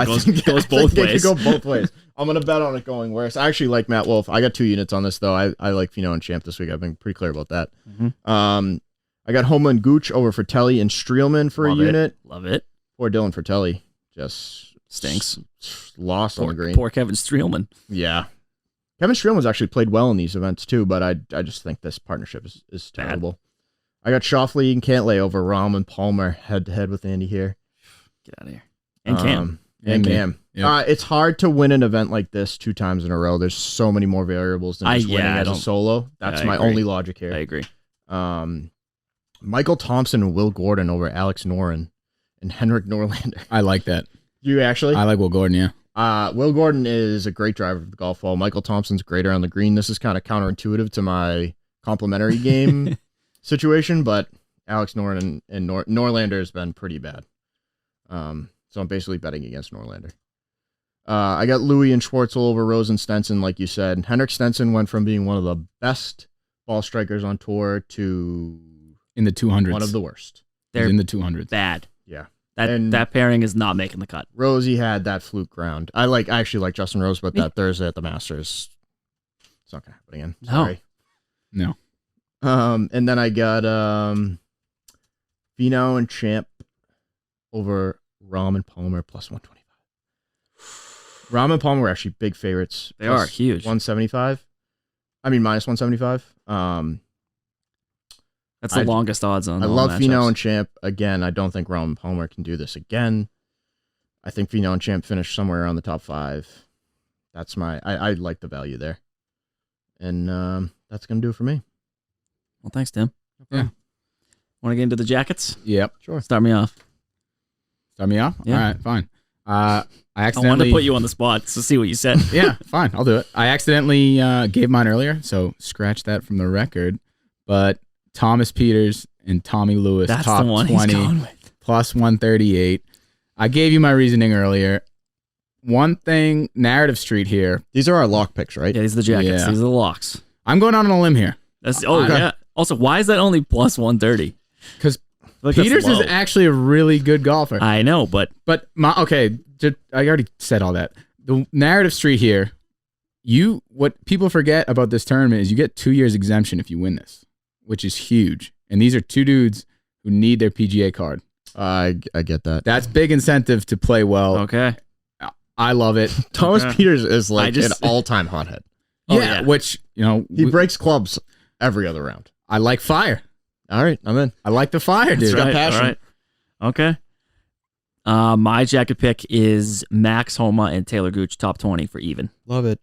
it think goes both it ways. could go both ways. I'm gonna bet on it going worse. I actually like Matt Wolf. I got 2 units on this though. I like Finau and Champ this week. I've been pretty clear about that. I got Homa and Gooch over Fratelli and Streelman for Love a it. unit. Love it. Poor Dylan Fratelli just Stinks. lost on the green. Poor Kevin Streelman. Yeah. Kevin Streelman's actually played well in these events too, but I just think this partnership is terrible. I got Schauffele and Cantlay over Rahm and Palmer head to head with Andy here. Get out of here. And Cam. And Cam. Yep. It's hard to win an event like this 2 times in a row. There's so many more variables than just winning as a solo. That's my only logic here. I agree. Michael Thompson and Will Gordon over Alex Noren and Henrik Norlander. I like that. You actually? I like Will Gordon, yeah. Will Gordon is a great driver of the golf ball. Michael Thompson's great around the green. This is kind of counterintuitive to my complimentary game situation, but Alex Noren and Norlander has been pretty bad. So I'm basically betting against Norlander. I got Louis and Schwartzel over Rose and Stenson, like you said. Henrik Stenson went from being one of the best ball strikers on tour to in the 200s. One of the worst. They're in the 200s. Bad. Yeah. That pairing is not making the cut. Rosie had that fluke round. I actually like Justin Rose, but that Thursday at the Masters, it's not gonna happen again. Sorry. No. And then I got Finau and Champ over Rahm and Palmer plus 125. Rahm and Palmer are actually big favorites. They are huge. 175. I mean minus 175. That's the longest odds on. I love Finau and Champ. Again, I don't think Rahm and Palmer can do this again. I think Finau and Champ finish somewhere around the top 5. That's I like the value there. And that's going to do it for me. Well, thanks, Tim. Yeah. Want to get into the jackets? Yep. Sure. Start me off. Start me off? Yeah. All right, fine. I wanted to put you on the spot to see what you said. Yeah, fine. I'll do it. I accidentally gave mine earlier, so scratch that from the record. But Thomas Peters and Tommy Lewis, That's top the one 20, he's going with. plus 138. I gave you my reasoning earlier. One thing, Narrative Street here. These are our lock picks, right? Yeah, these are the jackets. Yeah. These are the locks. I'm going on a limb here. Yeah. Also, why is that only plus 130? Because Like Peters is actually a really good golfer. I know, but I already said all that. The Narrative Street here, what people forget about this tournament is you get 2 years exemption if you win this, which is huge. And these are two dudes who need their PGA card. I get that. That's big incentive to play well. okay. I love it. Thomas Okay. Peters is like an just- all-time hothead. Oh, yeah, yeah. which, He breaks clubs every other round. I like fire. All right, I'm in. I like the fire, dude. got passion. All right. Okay. My jacket pick is Max Homa and Taylor Gooch, top 20 for even. Love it.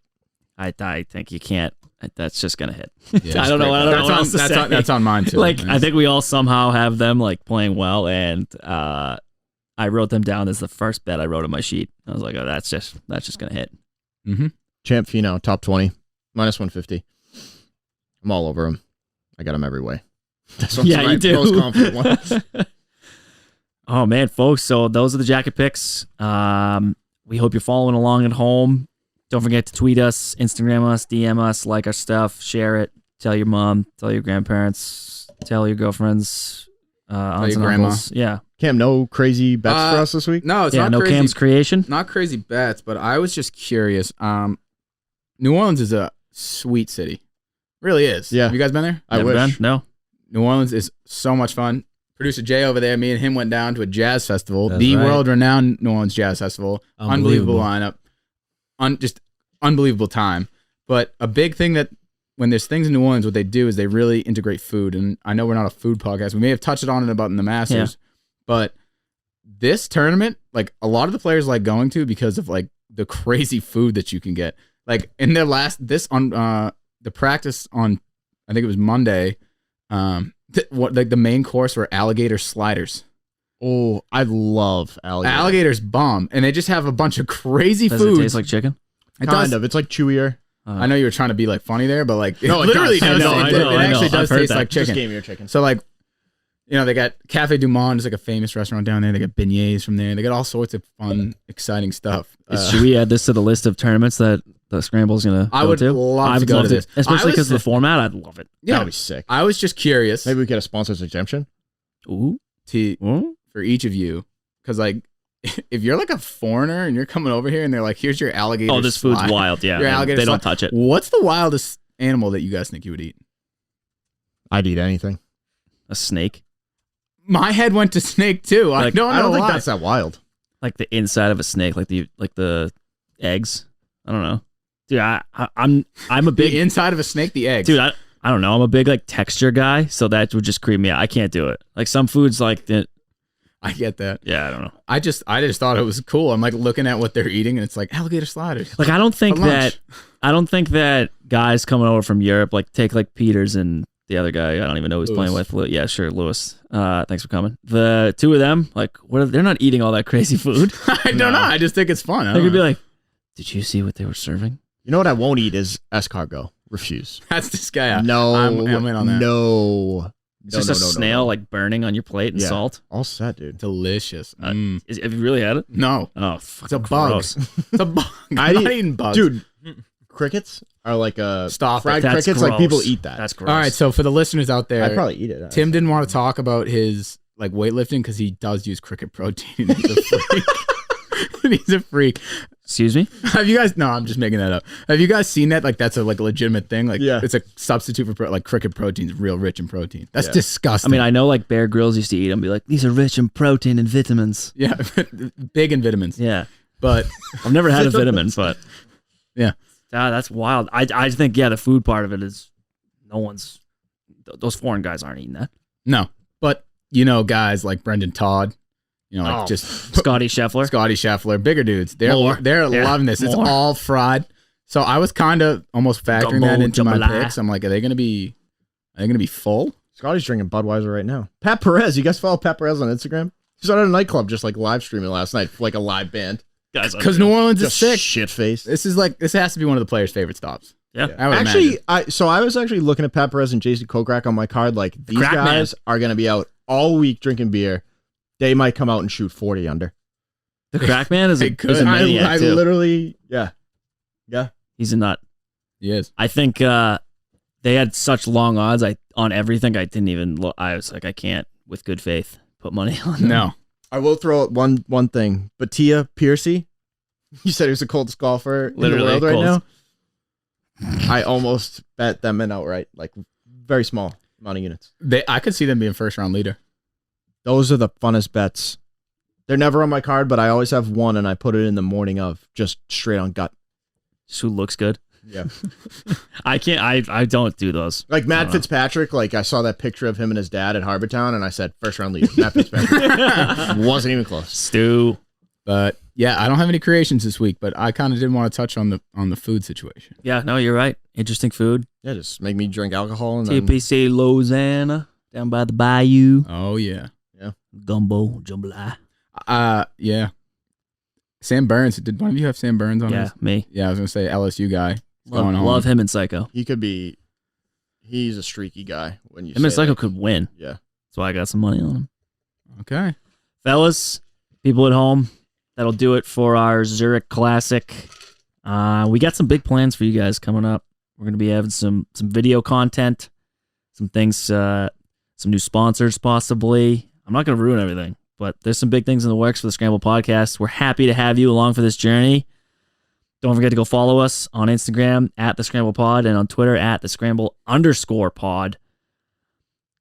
I think you can't. That's just gonna hit. Yeah, I don't know. I don't know what else to say. That's on mine too. Like, I think we all somehow have them like playing well, and I wrote them down as the first bet I wrote on my sheet. I was like, oh, that's just gonna hit. Mm-hmm. Champ Finau, top 20, minus 150. I'm all over him. I got him every way. That's Yeah, my you do. most confident one. Oh man, folks! So those are the jacket picks. We hope you're following along at home. Don't forget to tweet us, Instagram us, DM us, like our stuff, share it, tell your mom, tell your grandparents, tell your girlfriends, aunts your and grandma. uncles. Yeah, Cam, no crazy bets for us this week? No, it's yeah. not No crazy. Cam's creation. Not crazy bets, but I was just curious. New Orleans is a sweet city. Really is. Yeah. Have you guys been there? I Never wish. been? No. New Orleans is so much fun. Producer Jay over there, me and him went down to a jazz festival, That's the right. world-renowned New Orleans Jazz Festival. Unbelievable Unbelievable. lineup. Just unbelievable time. But a big thing that when there's things in New Orleans, what they do is they really integrate food. And I know we're not a food podcast. We may have touched on it about in the Masters. But this tournament, like a lot of the players like going to because of like the crazy food that you can get. Like in their the practice on, I think it was Monday, the main course were alligator sliders. Oh, I love alligator. Alligators bomb, and they just have a bunch of crazy Does foods. it taste like chicken? It Kind does. of. It's like chewier. I know you were trying to be like funny there, but like No, it literally does. does. I It know. actually does I've heard taste that. like Just chicken. gave me your chicken. So like, they got Cafe Du Monde is like a famous restaurant down there. They got beignets from there. They got all sorts of fun, exciting stuff. Should we add this to the list of tournaments that the Scramble's gonna I go would to? love I to would go love to to, this. especially I was- because of the format. I'd love it. Yeah, That'd be sick. I was just curious Maybe we get a sponsor's exemption. Ooh. for each of you, because like if you're like a foreigner and you're coming over here and they're like, here's your alligator. Oh, this food's slide. wild. Yeah, Your alligator they don't slide. touch it. What's the wildest animal that you guys think you would eat? I'd eat anything. A snake, My head went to snake too. I Like, don't know I don't think why. that's that wild. like the inside of a snake, like the eggs. I don't know, dude. I'm a The big inside of a snake, the eggs. dude. I don't know. I'm a big like texture guy, so that would just creep me out. I can't do it. Like some foods, like that. I get that. Yeah, I don't know. I just thought it was cool. I'm like looking at what they're eating, and it's like alligator sliders. Like I don't think For lunch. that guys coming over from Europe like take like Peters and the other guy. I don't even know who he's playing Lewis. with. Yeah, sure, Lewis. Thanks for coming. The two of them, like, they're not eating all that crazy food. I don't know. I just think it's fun. They could be like, "Did you see what they were serving?" You know what I won't eat is escargot. Refuse. That's this guy. No, I'm in on that. No. It's just a snail like burning on your plate and Yeah. salt. All set, dude. Delicious. Have you really had it? No, Oh, it's a fucking bug. gross. It's a bug. I'm I not eat- eating bugs, Dude, crickets are like Stop fried That's crickets. Like gross. people eat that. That's gross. All right, so for the listeners out there, I'd probably eat it. Tim didn't want to talk about his like weightlifting because he does use cricket protein. He's a freak. He's a freak. Excuse me. Have you guys? No, I'm just making that up. Have you guys seen that? Like that's a legitimate thing. Like Yeah. it's a substitute for like cricket protein's real rich in protein. That's Yeah. disgusting. I mean, I know like Bear Grylls used to eat them, be like, "These are rich in protein and vitamins." yeah, big in vitamins. Yeah, But I've never had a vitamin, but Yeah. That's wild. I think the food part of it is those foreign guys aren't eating that. no, but guys like Brendan Todd, like just Scotty Scheffler. Scotty Scheffler, bigger dudes. They're More. they're Yeah, loving this. It's more. all fried. So I was kind of almost factoring Gumbo that into my jambalaya. picks. I'm like, are they gonna be full? Scotty's drinking Budweiser right now. Pat Perez. You guys follow Pat Perez on Instagram? He's at a nightclub just like live streaming last night, like a live band. Guys, Because New Orleans is Just sick. shit face. This has to be one of the players' favorite stops. Yeah. I would Actually, imagine. I was actually looking at Pat Perez and Jason Kokrak on my card. Like these crack man. guys are gonna be out all week drinking beer. They might come out and shoot 40 under. the crack man is They a could. maniac I too. literally, yeah. He's a nut. Yes. I think they had such long odds on everything. I didn't even look. I was like, I can't with good faith put money on them. No. I will throw out one thing. Batia Piercy. You said he was the coldest golfer Literally in the world right coldest. now. I almost bet them in outright, like very small amount of units. I could see them being first round leader. Those are the funnest bets. They're never on my card, but I always have one, and I put it in the morning of, just straight on gut. Just who looks good. Yeah. I can't. I don't do those. Like Matt know. Fitzpatrick, like I saw that picture of him and his dad at Harbortown, and I said, first round leader, Matt Fitzpatrick. Wasn't even close. Stu. But yeah, I don't have any creations this week, but I kind of did want to touch on the food situation. Yeah, no, you're right. Interesting food. Yeah, just make me drink alcohol and then TPC Lausanne down by the bayou. Oh yeah. Gumbo jambalaya. Yeah. Sam Burns. Did one of you have Sam Burns on Yeah, his? me. Yeah, I was gonna say LSU guy. Going home. Love him and Psycho. he's a streaky guy when you Him and say Psycho that. could win. Yeah. That's why I got some money on him. Okay. Fellas, people at home, that'll do it for our Zurich Classic. We got some big plans for you guys coming up. We're going to be having some video content, some things, some new sponsors possibly. I'm not going to ruin everything, but there's some big things in the works for the Scramble podcast. We're happy to have you along for this journey. Don't forget to go follow us on Instagram at the Scramble Pod and on Twitter at the Scramble_pod.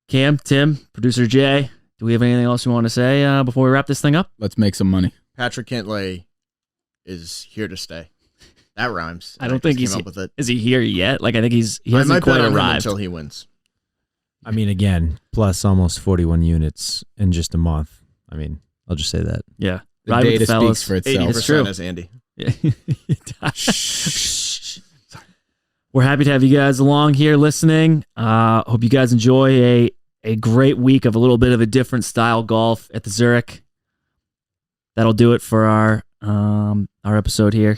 Cam, Tim, producer Jay, do we have anything else you want to say before we wrap this thing up? Let's make some money. Patrick Cantlay is here to stay. That rhymes. I don't think just he's came up with it. Is he here yet? Like I think he I hasn't might quite bet on him arrived. until he wins. I mean, again, plus almost 41 units in just a month. I mean, I'll just say that. Yeah, The ride with data the fellas. speaks for itself. 80% true. as Andy. Shh. We're happy to have you guys along here listening. Hope you guys enjoy a great week of a little bit of a different style golf at the Zurich. That'll do it for our episode here.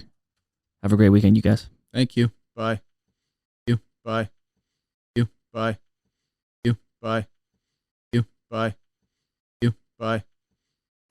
Have a great weekend, you guys. Thank you. Bye. You. Bye. You. Bye. You. Bye. You. Bye. You. Bye.